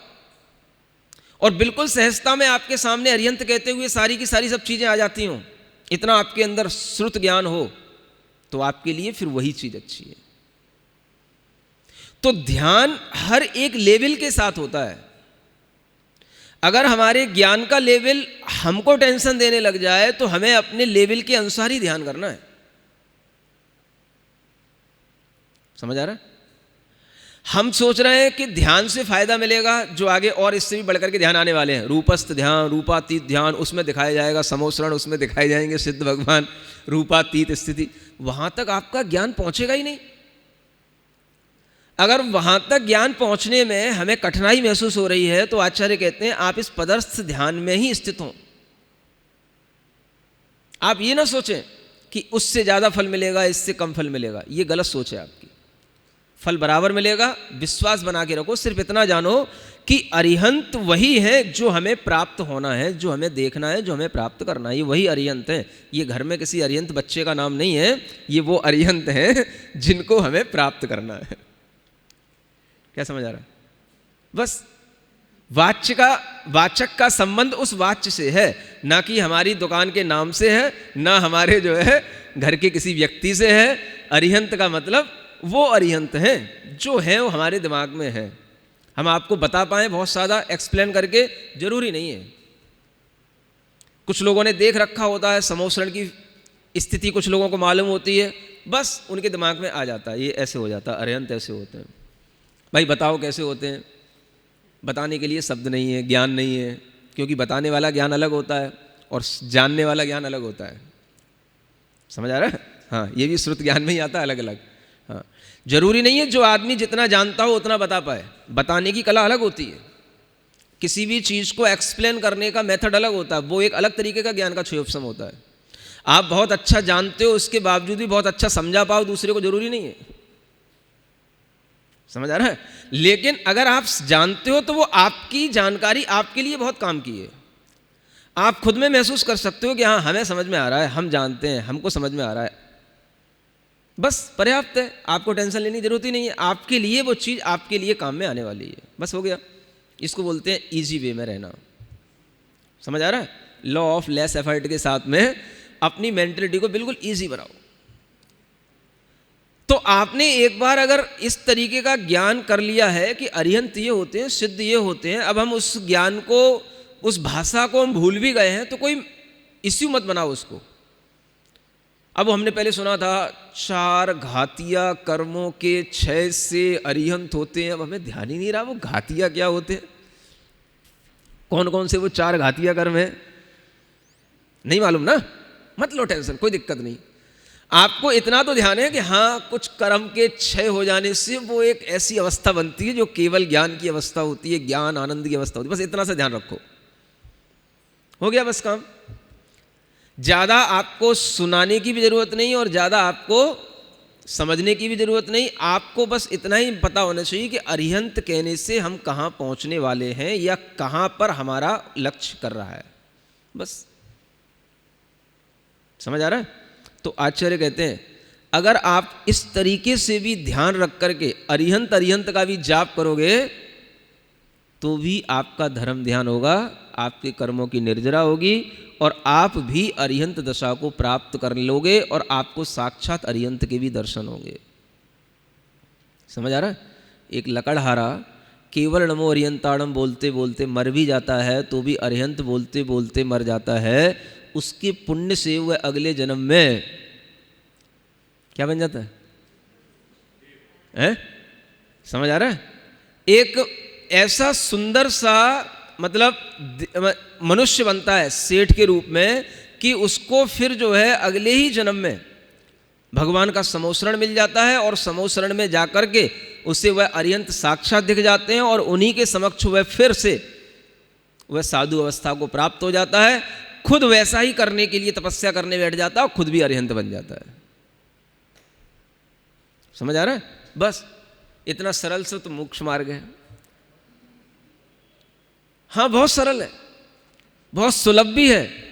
और बिल्कुल सहजता में आपके सामने अरिहंत कहते हुए सारी की सारी सब चीजें आ जाती हों, इतना आपके अंदर श्रुत ज्ञान हो, तो आपके लिए फिर वही चीज अच्छी है। तो ध्यान हर एक लेवल के साथ होता है। अगर हमारे ज्ञान का लेवल हमको टेंशन देने लग जाए तो हमें अपने लेवल के अनुसार ही ध्यान करना है। समझ आ रहा है? हम सोच रहे हैं कि ध्यान से फायदा मिलेगा, जो आगे और इससे भी बढ़कर के ध्यान आने वाले हैं, रूपस्थ ध्यान, रूपातीत ध्यान, उसमें दिखाया जाएगा समोसरण, उसमें दिखाए जाएंगे सिद्ध भगवान, रूपातीत स्थिति, वहां तक आपका ज्ञान पहुंचेगा ही नहीं। अगर वहां तक ज्ञान पहुंचने में हमें कठिनाई महसूस हो रही है तो आचार्य कहते हैं आप इस पदस्थ ध्यान में ही स्थित हों। आप ये ना सोचें कि उससे ज्यादा फल मिलेगा, इससे कम फल मिलेगा, ये गलत सोच है आपकी। फल बराबर मिलेगा, विश्वास बना के रखो। सिर्फ इतना जानो कि अरिहंत वही है जो हमें प्राप्त होना है, जो हमें देखना है, जो हमें प्राप्त करना है, ये वही अरिहंत है। ये घर में किसी अरिहंत बच्चे का नाम नहीं है, ये वो अरिहंत हैं जिनको हमें प्राप्त करना है। क्या समझ आ रहा है? बस वाचक का संबंध उस वाच्य से है, ना कि हमारी दुकान के नाम से है, ना हमारे जो है घर के किसी व्यक्ति से है। अरिहंत का मतलब वो अरिहंत हैं जो है वो हमारे दिमाग में है। हम आपको बता पाए बहुत ज़्यादा एक्सप्लेन करके जरूरी नहीं है। कुछ लोगों ने देख रखा होता है समोसरण की स्थिति, कुछ लोगों को मालूम होती है, बस उनके दिमाग में आ जाता है ये ऐसे हो जाता है, अरिहंत ऐसे होते हैं। भाई बताओ कैसे होते हैं? बताने के लिए शब्द नहीं है, ज्ञान नहीं है, क्योंकि बताने वाला ज्ञान अलग होता है और जानने वाला ज्ञान अलग होता है। समझ आ रहा है? हाँ, ये भी श्रुत ज्ञान में ही आता है अलग अलग। हाँ, जरूरी नहीं है जो आदमी जितना जानता हो उतना बता पाए। बताने की कला अलग होती है, किसी भी चीज़ को एक्सप्लेन करने का मेथड अलग होता है, वो एक अलग तरीके का ज्ञान का क्षयोपशम होता है। आप बहुत अच्छा जानते हो, उसके बावजूद भी बहुत अच्छा समझा पाओ दूसरे को, जरूरी नहीं है। समझ आ रहा है? लेकिन अगर आप जानते हो तो वो आपकी जानकारी आपके लिए बहुत काम की है। आप खुद में महसूस कर सकते हो कि हाँ हमें समझ में आ रहा है, हम जानते हैं, हमको समझ में आ रहा है, बस पर्याप्त है। आपको टेंशन लेने की जरूरत ही नहीं है। आपके लिए वो चीज़ आपके लिए काम में आने वाली है, बस हो गया। इसको बोलते हैं इजी वे में रहना। समझ आ रहा है? लॉ ऑफ लेस एफर्ट के साथ में अपनी मेंटलिटी को बिल्कुल ईजी बनाओ। तो आपने एक बार अगर इस तरीके का ज्ञान कर लिया है कि अरिहंत ये होते हैं, सिद्ध ये होते हैं, अब हम उस ज्ञान को, उस भाषा को हम भूल भी गए हैं तो कोई इश्यू मत बनाओ उसको। अब हमने पहले सुना था 4 घातिया कर्मों के 6 से अरिहंत होते हैं। अब हमें ध्यान ही नहीं रहा वो घातिया क्या होते हैं, कौन कौन से वो 4 घातिया कर्म है, नहीं मालूम ना? मत लो टेंशन, कोई दिक्कत नहीं। आपको इतना तो ध्यान है कि हाँ कुछ कर्म के क्षय हो जाने से वो एक ऐसी अवस्था बनती है जो केवल ज्ञान की अवस्था होती है, ज्ञान आनंद की अवस्था होती है। बस इतना सा ध्यान रखो, हो गया बस काम। ज़्यादा आपको सुनाने की भी ज़रूरत नहीं और ज़्यादा आपको समझने की भी ज़रूरत नहीं। आपको बस इतना ही पता होना चाहिए कि अरिहंत कहने से हम कहाँ पहुँचने वाले हैं या कहाँ पर हमारा लक्ष्य कर रहा है, बस। समझ आ रहा है? तो आचार्य कहते हैं अगर आप इस तरीके से भी ध्यान रख करके अरिहंत का भी जाप करोगे तो भी आपका धर्म ध्यान होगा, आपके कर्मों की निर्जरा होगी और आप भी अरिहंत दशा को प्राप्त कर लोगे और आपको साक्षात अरिहंत के भी दर्शन होंगे। समझ आ रहा है? एक लकड़हारा केवल नमो अरिहंताणम बोलते बोलते मर भी जाता है तो भी अरिहंत बोलते बोलते मर जाता है। उसके पुण्य से वह अगले जन्म में क्या बन जाता है? समझ आ रहा है? एक ऐसा सुंदर सा मतलब मनुष्य बनता है सेठ के रूप में कि उसको फिर जो है अगले ही जन्म में भगवान का समोसरण मिल जाता है और समोसरण में जाकर के उसे वह अरिहंत साक्षात दिख जाते हैं और उन्हीं के समक्ष वह फिर से वह साधु अवस्था को प्राप्त हो जाता है, खुद वैसा ही करने के लिए तपस्या करने बैठ जाता है और खुद भी अरिहंत बन जाता है। समझ आ रहा है? बस इतना सरल से तो मोक्ष मार्ग है। हाँ, बहुत सरल है, बहुत सुलभ भी है।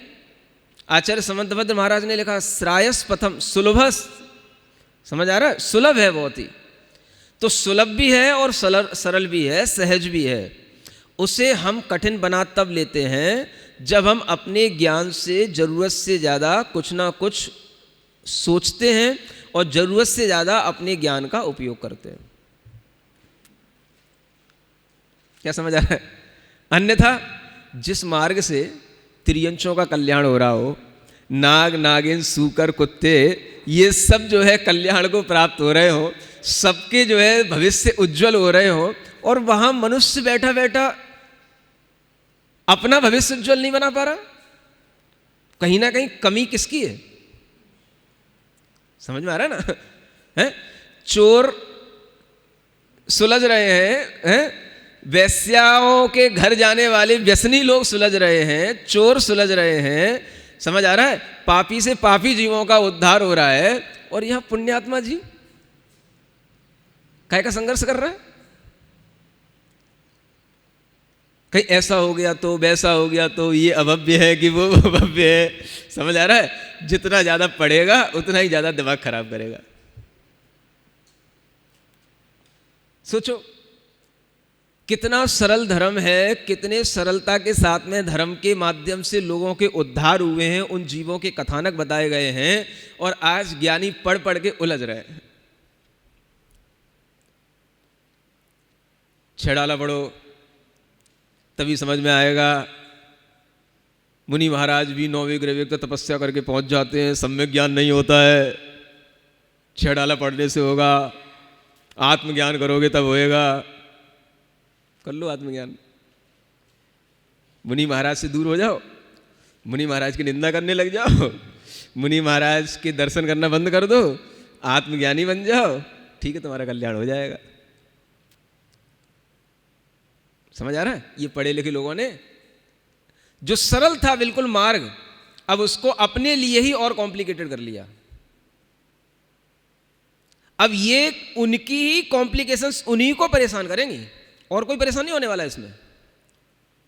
आचार्य समंतभद्र महाराज ने लिखा श्रायस पथम सुलभस। समझ आ रहा है? सुलभ है बहुत ही। तो सुलभ भी है और सरल भी है, सहज भी है। उसे हम कठिन बना तब लेते हैं जब हम अपने ज्ञान से जरूरत से ज़्यादा कुछ ना कुछ सोचते हैं और जरूरत से ज़्यादा अपने ज्ञान का उपयोग करते हैं। क्या समझ आ रहा है? अन्यथा जिस मार्ग से त्रियंचों का कल्याण हो रहा हो, नाग नागिन सूकर कुत्ते ये सब जो है कल्याण को प्राप्त हो रहे हो, सबके जो है भविष्य उज्जवल हो रहे हो, और वहां मनुष्य बैठा बैठा अपना भविष्य उज्जवल नहीं बना पा रहा, कहीं ना कहीं कमी किसकी है? समझ में आ रहा है ना? है? चोर सुलझ रहे हैं, वैश्याओं के घर जाने वाले व्यसनी लोग सुलझ रहे हैं, चोर सुलझ रहे हैं। समझ आ रहा है? पापी से पापी जीवों का उद्धार हो रहा है, और यहां पुण्यात्मा जी काय का संघर्ष कर रहा है। कहीं ऐसा हो गया तो, वैसा हो गया तो, ये अभव्य है कि वो अभव्य है। समझ आ रहा है? जितना ज्यादा पढ़ेगा उतना ही ज्यादा दिमाग खराब करेगा। सोचो कितना सरल धर्म है, कितने सरलता के साथ में धर्म के माध्यम से लोगों के उद्धार हुए हैं, उन जीवों के कथानक बताए गए हैं, और आज ज्ञानी पढ़ पढ़ के उलझ रहे हैं। छेड़ाला पढ़ो तभी समझ में आएगा। मुनि महाराज भी 9वें ग्रह तक तपस्या करके पहुंच जाते हैं, सम्यक ज्ञान नहीं होता है। छेड़ाला पढ़ने से होगा, आत्मज्ञान करोगे तब होएगा। कर लो आत्मज्ञान, मुनि महाराज से दूर हो जाओ, मुनि महाराज की निंदा करने लग जाओ, मुनि महाराज के दर्शन करना बंद कर दो, आत्मज्ञानी बन जाओ, ठीक है, तुम्हारा कल्याण हो जाएगा। समझ आ रहा है? ये पढ़े लिखे लोगों ने जो सरल था बिल्कुल मार्ग, अब उसको अपने लिए ही और कॉम्प्लिकेटेड कर लिया। अब ये उनकी ही कॉम्प्लिकेशंस उन्हीं को परेशान करेंगी, और कोई परेशानी नहीं होने वाला है इसमें।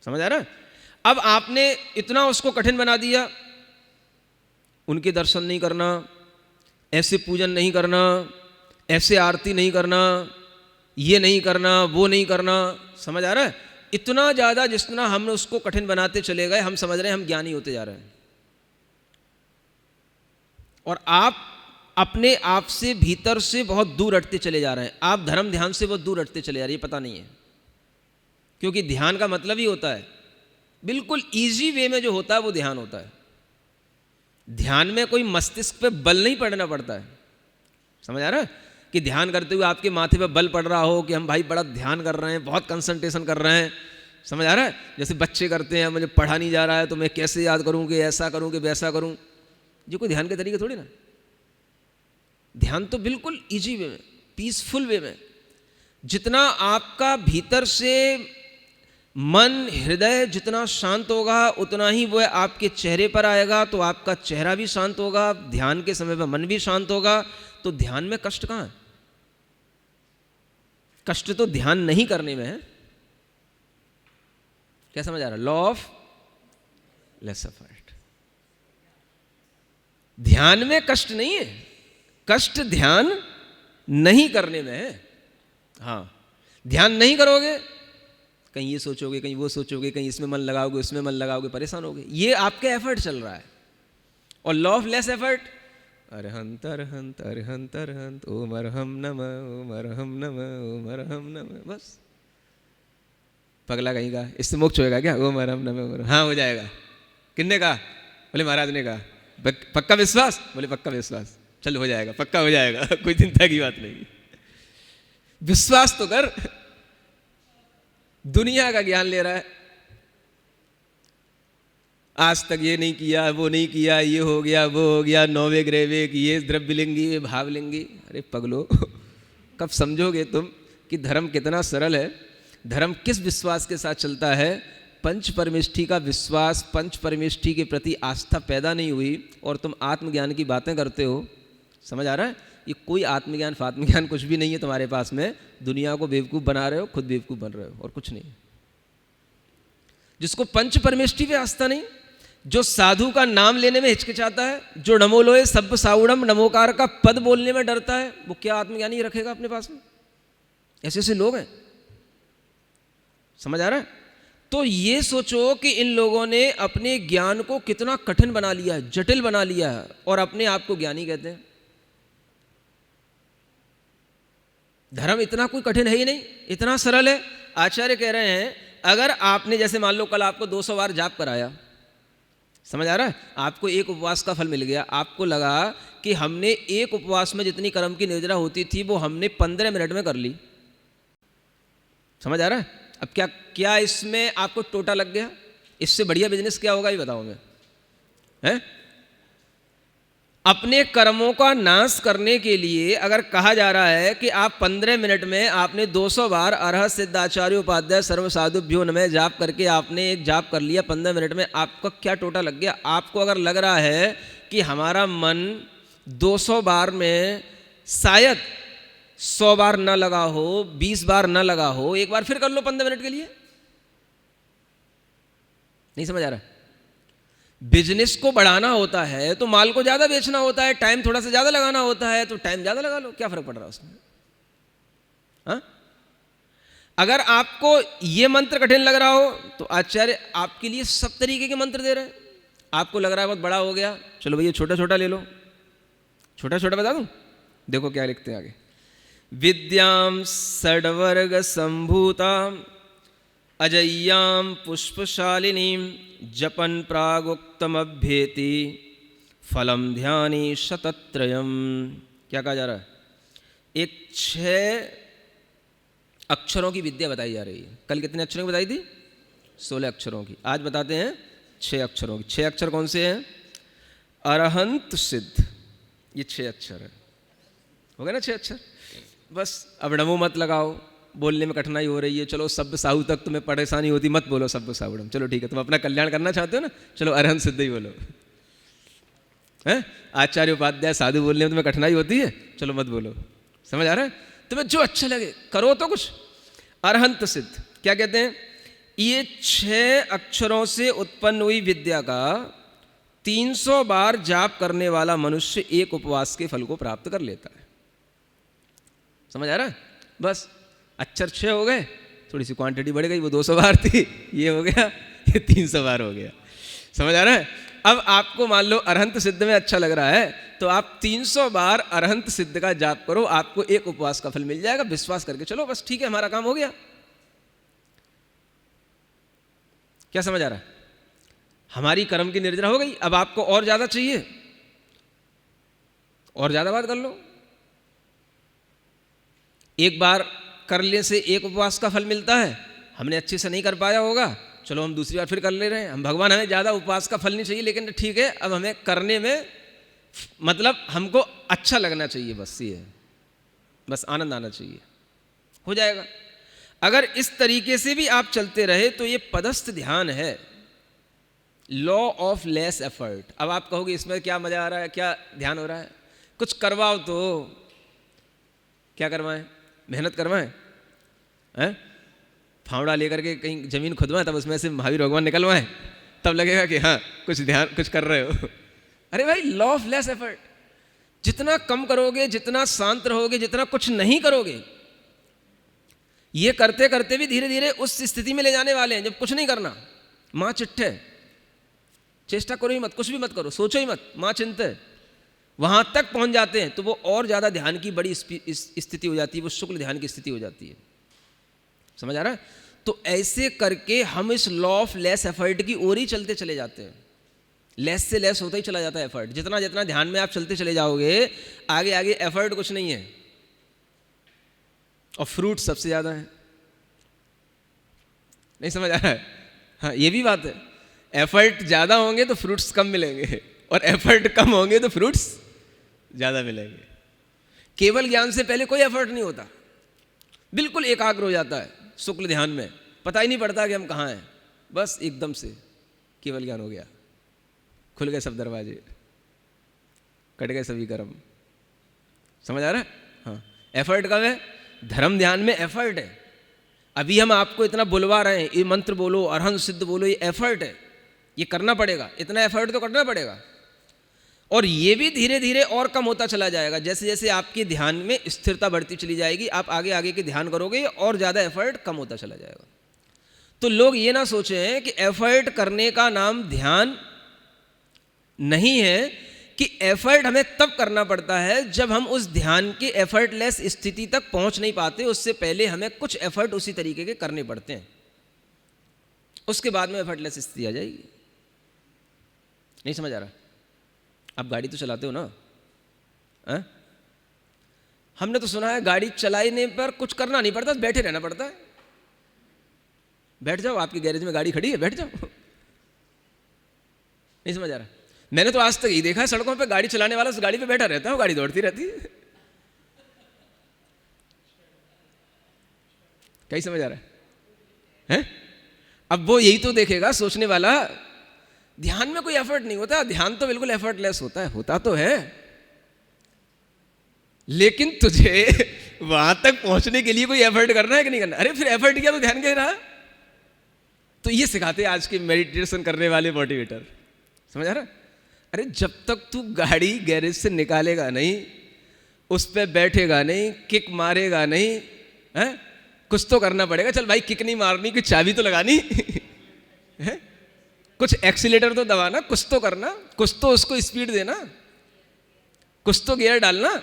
समझ आ रहा है? अब आपने इतना उसको कठिन बना दिया, उनके दर्शन नहीं करना, ऐसे पूजन नहीं करना, ऐसे आरती नहीं करना, ये नहीं करना, वो नहीं करना। समझ आ रहा है? इतना ज्यादा जितना हम उसको कठिन बनाते चले गए, हम समझ रहे हैं हम ज्ञानी होते जा रहे हैं, और आप अपने आप से भीतर से बहुत दूर हटते चले जा रहे हैं। आप धर्म ध्यान से बहुत दूर हटते चले जा रहे हैं, ये पता नहीं है। क्योंकि ध्यान का मतलब ही होता है, बिल्कुल इजी वे में जो होता है वो ध्यान होता है। ध्यान में कोई मस्तिष्क पे बल नहीं पड़ना पड़ता है। समझ आ रहा है? कि ध्यान करते हुए आपके माथे पे बल पड़ रहा हो कि हम भाई बड़ा ध्यान कर रहे हैं, बहुत कंसंट्रेशन कर रहे हैं। समझ आ रहा है? जैसे बच्चे करते हैं, मुझे पढ़ा नहीं जा रहा है तो मैं कैसे याद करूं कि ऐसा करूं कि वैसा करूं। ये कोई ध्यान के तरीके थोड़ी ना। ध्यान तो बिल्कुल इजी वे में, पीसफुल वे में, जितना आपका भीतर से मन हृदय जितना शांत होगा उतना ही वह आपके चेहरे पर आएगा, तो आपका चेहरा भी शांत होगा, ध्यान के समय पर मन भी शांत होगा। तो ध्यान में कष्ट कहाँ है? कष्ट तो ध्यान नहीं करने में है। क्या समझ आ रहा है? Law of less effort. ध्यान में कष्ट नहीं है, कष्ट ध्यान नहीं करने में है। हाँ, ध्यान नहीं करोगे, कहीं ये सोचोगे, कहीं वो सोचोगे, कहीं इसमें मन लगाओगे, उसमें मन लगाओगे, परेशान होगे। ये आपके एफर्ट चल रहा है। और लॉ ऑफ लेस एफर्ट, अरहंत अरहंत अरहंत अरहंत ओम अरहम नमः ओम अरहम नमः ओम अरहम नमः। बस पगला कहीं का, इससे मोक्ष होएगा क्या? ओम अरहम नमः। हाँ, हो जाएगा। किसने कहा? बोले महाराज ने कहा। पक्का विश्वास? बोले पक्का विश्वास। चल हो जाएगा, पक्का हो जाएगा, कोई चिंता की बात नहीं। विश्वास तो कर। दुनिया का ज्ञान ले रहा है। आज तक ये नहीं किया, वो नहीं किया, ये हो गया, वो हो गया, नौवे ग्रहवे की, ये द्रव्यलिंगी, ये भावलिंगी। अरे पगलो, कब समझोगे तुम कि धर्म कितना सरल है? धर्म किस विश्वास के साथ चलता है? पंच परमेष्ठी का विश्वास, पंच परमेष्ठी के प्रति आस्था पैदा नहीं हुई और तुम आत्मज्ञान की बातें करते हो। समझ आ रहा है? ये कोई आत्मज्ञान फात्मज्ञान कुछ भी नहीं है तुम्हारे पास में। दुनिया को बेवकूफ़ बना रहे हो, खुद बेवकूफ़ बन रहे हो, और कुछ नहीं। जिसको पंच परमेष्ठी पे आस्था नहीं, जो साधु का नाम लेने में हिचकिचाता है, जो नमो लोए सब्ब साउड़म नमोकार का पद बोलने में डरता है, वो क्या आत्मज्ञानी रखेगा अपने पास में? ऐसे ऐसे लोग हैं। समझ आ रहा है? तो ये सोचो कि इन लोगों ने अपने ज्ञान को कितना कठिन बना लिया है, जटिल बना लिया है, और अपने आप को ज्ञानी कहते हैं। धर्म इतना कोई कठिन है ही नहीं, इतना सरल है। आचार्य कह रहे हैं, अगर आपने जैसे मान लो कल आपको 200 बार जाप कराया, समझ आ रहा है, आपको एक उपवास का फल मिल गया। आपको लगा कि हमने एक उपवास में जितनी कर्म की निर्जरा होती थी वो हमने 15 मिनट में कर ली। समझ आ रहा है? अब क्या इसमें आपको टोटा लग गया? इससे बढ़िया बिजनेस क्या होगा ये बताओ मैं, है? अपने कर्मों का नाश करने के लिए अगर कहा जा रहा है कि आप 15 मिनट में आपने 200 बार अरहत सिद्धाचार्य उपाध्याय सर्व साधुभ्यो नमः जाप करके आपने एक जाप कर लिया 15 मिनट में, आपका क्या टोटा लग गया? आपको अगर लग रहा है कि हमारा मन 200 बार में शायद 100 बार ना लगा हो, 20 बार ना लगा हो, एक बार फिर कर लो 15 मिनट के लिए। नहीं समझ आ रहा? बिजनेस को बढ़ाना होता है तो माल को ज्यादा बेचना होता है, टाइम थोड़ा सा ज्यादा लगाना होता है, तो टाइम ज्यादा लगा लो, क्या फर्क पड़ रहा है उसमें? हाँ? अगर आपको ये मंत्र कठिन लग रहा हो तो आचार्य आपके लिए सब तरीके के मंत्र दे रहे हैं। आपको लग रहा है बहुत बड़ा हो गया, चलो भैया छोटा छोटा ले लो। छोटा छोटा बता दूं? देखो क्या लिखते हैं आगे। विद्याम षड्वर्ग संभूताम अजय्याम पुष्पशालिनीम जपन प्रागुक्तमभ्येति फलम ध्यानी शतत्रयम। क्या कहा जा रहा है? एक 6 अक्षरों की विद्या बताई जा रही है। कल कितने अक्षरों की बताई थी? 16 अक्षरों की। आज बताते हैं 6 अक्षरों की। 6 अक्षर कौन से हैं? अरहंत सिद्ध, ये 6 अक्षर है। हो गए ना 6 अक्षर? बस अब नमो मत लगाओ, बोलने में कठिनाई हो रही है, चलो सब्ब साहू तक तुम्हें परेशानी होती, मत बोलो सब्ब साहुड़म। चलो ठीक है, तुम अपना कल्याण करना चाहते हो ना, चलो अरहंत सिद्ध ही बोलो। हैं? आचार्य उपाध्याय साधु बोलने में तुम्हें कठिनाई होती है, चलो मत बोलो। समझ आ रहा है? तुम्हें जो अच्छा लगे करो तो कुछ। अरहंत सिद्ध क्या कहते हैं? ये 6 अक्षरों से उत्पन्न हुई विद्या का 300 बार जाप करने वाला मनुष्य एक उपवास के फल को प्राप्त कर लेता है। समझ आ रहा है? बस अक्षर 6 हो गए, थोड़ी सी क्वांटिटी बढ़ गई, वो 200 बार थी, ये हो गया, ये 300 बार हो गया। समझ आ रहा है? अब आपको मान लो अरहंत सिद्ध में अच्छा लग रहा है तो आप 300 बार अरहंत सिद्ध का जाप करो, आपको एक उपवास का फल मिल जाएगा। विश्वास करके चलो, बस ठीक है, हमारा काम हो गया। क्या समझ आ रहा है? हमारी कर्म की निर्जरा हो गई। अब आपको और ज्यादा चाहिए, और ज्यादा बात कर लो। एक बार करने से एक उपवास का फल मिलता है, हमने अच्छे से नहीं कर पाया होगा, चलो हम दूसरी बार फिर कर ले रहे हैं। हम भगवान हमें ज़्यादा उपवास का फल नहीं चाहिए, लेकिन ठीक है, अब हमें करने में मतलब हमको अच्छा लगना चाहिए, बस ये है, बस आनंद आना चाहिए, हो जाएगा। अगर इस तरीके से भी आप चलते रहे तो ये पदस्थ ध्यान है, लॉ ऑफ लेस एफर्ट। अब आप कहोगे इसमें क्या मजा आ रहा है, क्या ध्यान हो रहा है? कुछ करवाओ तो। क्या करवाएं? मेहनत करवाएं? हैं? फावड़ा लेकर के कहीं जमीन खुदवाएं, तब उसमें से महावीर भगवान निकलवाएं, तब लगेगा कि हाँ कुछ ध्यान, कुछ कर रहे हो। अरे भाई, लॉ ऑफ लेस एफर्ट। जितना कम करोगे, जितना शांत रहोगे, जितना कुछ नहीं करोगे, ये करते करते भी धीरे धीरे उस स्थिति में ले जाने वाले हैं जब कुछ नहीं करना। माँ चिट्ठे, चेष्टा करो ही मत, कुछ भी मत करो, सोचो ही मत, माँ चिंते, वहां तक पहुंच जाते हैं तो वो और ज्यादा ध्यान की बड़ी स्थिति हो जाती है, वो शुक्ल ध्यान की स्थिति हो जाती है। समझ आ रहा है? तो ऐसे करके हम इस लॉ ऑफ लेस एफर्ट की ओर ही चलते चले जाते हैं। लेस से लेस होता ही चला जाता है एफर्ट। जितना जितना ध्यान में आप चलते चले जाओगे, आगे आगे एफर्ट कुछ नहीं है और फ्रूट सबसे ज्यादा है। नहीं समझ आ रहा है? हाँ, ये भी बात है एफर्ट ज़्यादा होंगे तो फ्रूट्स कम मिलेंगे, और एफर्ट कम होंगे तो फ्रूट्स ज़्यादा मिलेंगे। केवल ज्ञान से पहले कोई एफर्ट नहीं होता, बिल्कुल एकाग्र हो जाता है शुक्ल ध्यान में, पता ही नहीं पड़ता कि हम कहाँ हैं, बस एकदम से केवल ज्ञान हो गया, खुल गए सब दरवाजे, कट गए सभी कर्म। समझ आ रहा है? हाँ, एफर्ट कब है? धर्म ध्यान में एफर्ट है। अभी हम आपको इतना बुलवा रहे हैं, ये मंत्र बोलो, अरहंत सिद्ध बोलो, ये एफर्ट है, ये करना पड़ेगा, इतना एफर्ट तो करना पड़ेगा। और ये भी धीरे धीरे और कम होता चला जाएगा, जैसे जैसे आपके ध्यान में स्थिरता बढ़ती चली जाएगी, आप आगे आगे के ध्यान करोगे और ज़्यादा एफर्ट कम होता चला जाएगा। तो लोग ये ना सोचें कि एफर्ट करने का नाम ध्यान नहीं है, कि एफर्ट हमें तब करना पड़ता है जब हम उस ध्यान के एफर्टलेस स्थिति तक पहुंच नहीं पाते, उससे पहले हमें कुछ एफर्ट उसी तरीके के करने पड़ते हैं, उसके बाद में एफर्टलेस स्थिति आ जाएगी। नहीं समझ आ रहा? आप गाड़ी तो चलाते हो ना? हमने तो सुना है गाड़ी चलाने पर कुछ करना नहीं पड़ता, बैठे रहना पड़ता है। बैठ जाओ, आपके गैरेज में गाड़ी खड़ी है, बैठ जाओ। नहीं समझ आ रहा? मैंने तो आज तक ये देखा है, सड़कों पे गाड़ी चलाने वाला उस गाड़ी पे बैठा रहता है, वो गाड़ी दौड़ती रहती है। कहीं समझ आ रहा है? अब वो यही तो देखेगा सोचने वाला, ध्यान में कोई एफर्ट नहीं होता, ध्यान तो बिल्कुल एफर्टलेस होता है, होता तो है, लेकिन तुझे वहां तक पहुंचने के लिए कोई एफर्ट करना है कि नहीं करना? अरे फिर एफर्ट किया तो ध्यान क्या रहा? तो ये सिखाते हैं आज के मेडिटेशन करने वाले मोटिवेटर। समझ आ रहा? अरे जब तक तू गाड़ी गैरेज से निकालेगा नहीं, उस पर बैठेगा नहीं, किक मारेगा नहीं, है कुछ तो करना पड़ेगा। चल भाई किक नहीं मारनी, कुछ चाबी तो लगानी है, कुछ एक्सीलेटर तो दबाना, कुछ तो करना, कुछ तो उसको स्पीड देना, कुछ तो गियर डालना।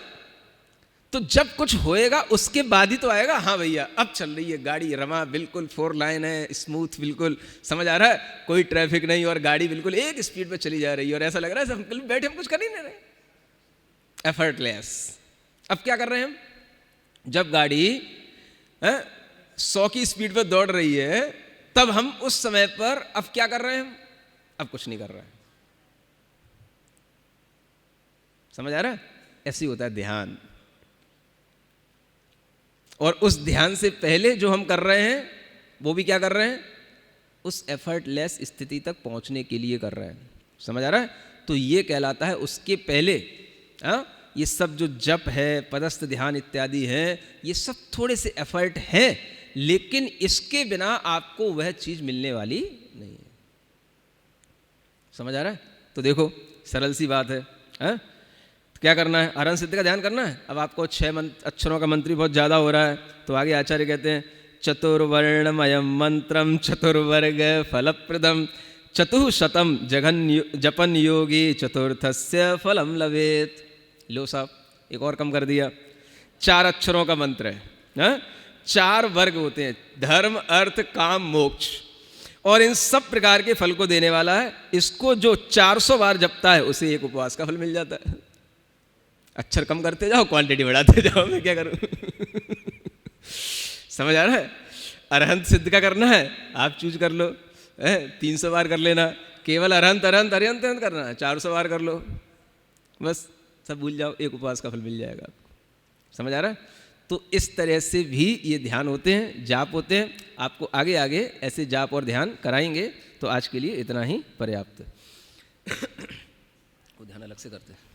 तो जब कुछ होएगा उसके बाद ही तो आएगा, हाँ भैया अब चल रही है गाड़ी, रमा बिल्कुल 4 लाइन है, स्मूथ बिल्कुल, समझ आ रहा है, कोई ट्रैफिक नहीं और गाड़ी बिल्कुल एक स्पीड पे चली जा रही है, और ऐसा लग रहा है सब बैठे हम कुछ कर ही नहीं रहे, एफर्टलेस। अब क्या कर रहे हैं हम? जब गाड़ी 100 की स्पीड पर दौड़ रही है, तब हम उस समय पर अब क्या कर रहे हैं? हम अब कुछ नहीं कर रहे हैं। समझ आ रहा है? ऐसे ही होता है ध्यान। और उस ध्यान से पहले जो हम कर रहे हैं वो भी क्या कर रहे हैं? उस एफर्टलेस स्थिति तक पहुंचने के लिए कर रहे हैं। समझ आ रहा है? तो ये कहलाता है उसके पहले ये सब जो जप है, पदस्थ ध्यान इत्यादि है, ये सब थोड़े से एफर्ट हैं, लेकिन इसके बिना आपको वह चीज मिलने वाली नहीं है। समझ आ रहा है? तो देखो सरल सी बात है, क्या करना है? अरहंत सिद्ध का ध्यान करना है। अब आपको 6 अक्षरों का मंत्र बहुत ज़्यादा हो रहा है, तो आगे आचार्य कहते हैं चतुर्वर्णमयम मंत्रम चतुर्वर्ग फलप्रदम चतुःशतम जपन योगी चतुर्थस्य फलम लवेत। लो साहब एक और कम कर दिया, 4 अक्षरों का मंत्र है, 4 वर्ग होते हैं, धर्म अर्थ काम मोक्ष, और इन सब प्रकार के फल को देने वाला है। इसको जो 400 बार जपता है उसे एक उपवास का फल मिल जाता है। अक्षर कम करते जाओ, क्वांटिटी बढ़ाते जाओ, मैं क्या करूं? समझ आ रहा है? अरहंत सिद्ध का करना है, आप चूज कर लो, 300 बार कर लेना, केवल अरहंत अरहंत अरहंत अरहंत करना है, 400 बार कर लो, बस सब भूल जाओ, एक उपवास का फल मिल जाएगा आपको। समझ आ रहा है? तो इस तरह से भी ये ध्यान होते हैं, जाप होते हैं। आपको आगे आगे ऐसे जाप और ध्यान कराएंगे, तो आज के लिए इतना ही पर्याप्त है। वो ध्यान अलग से करते हैं।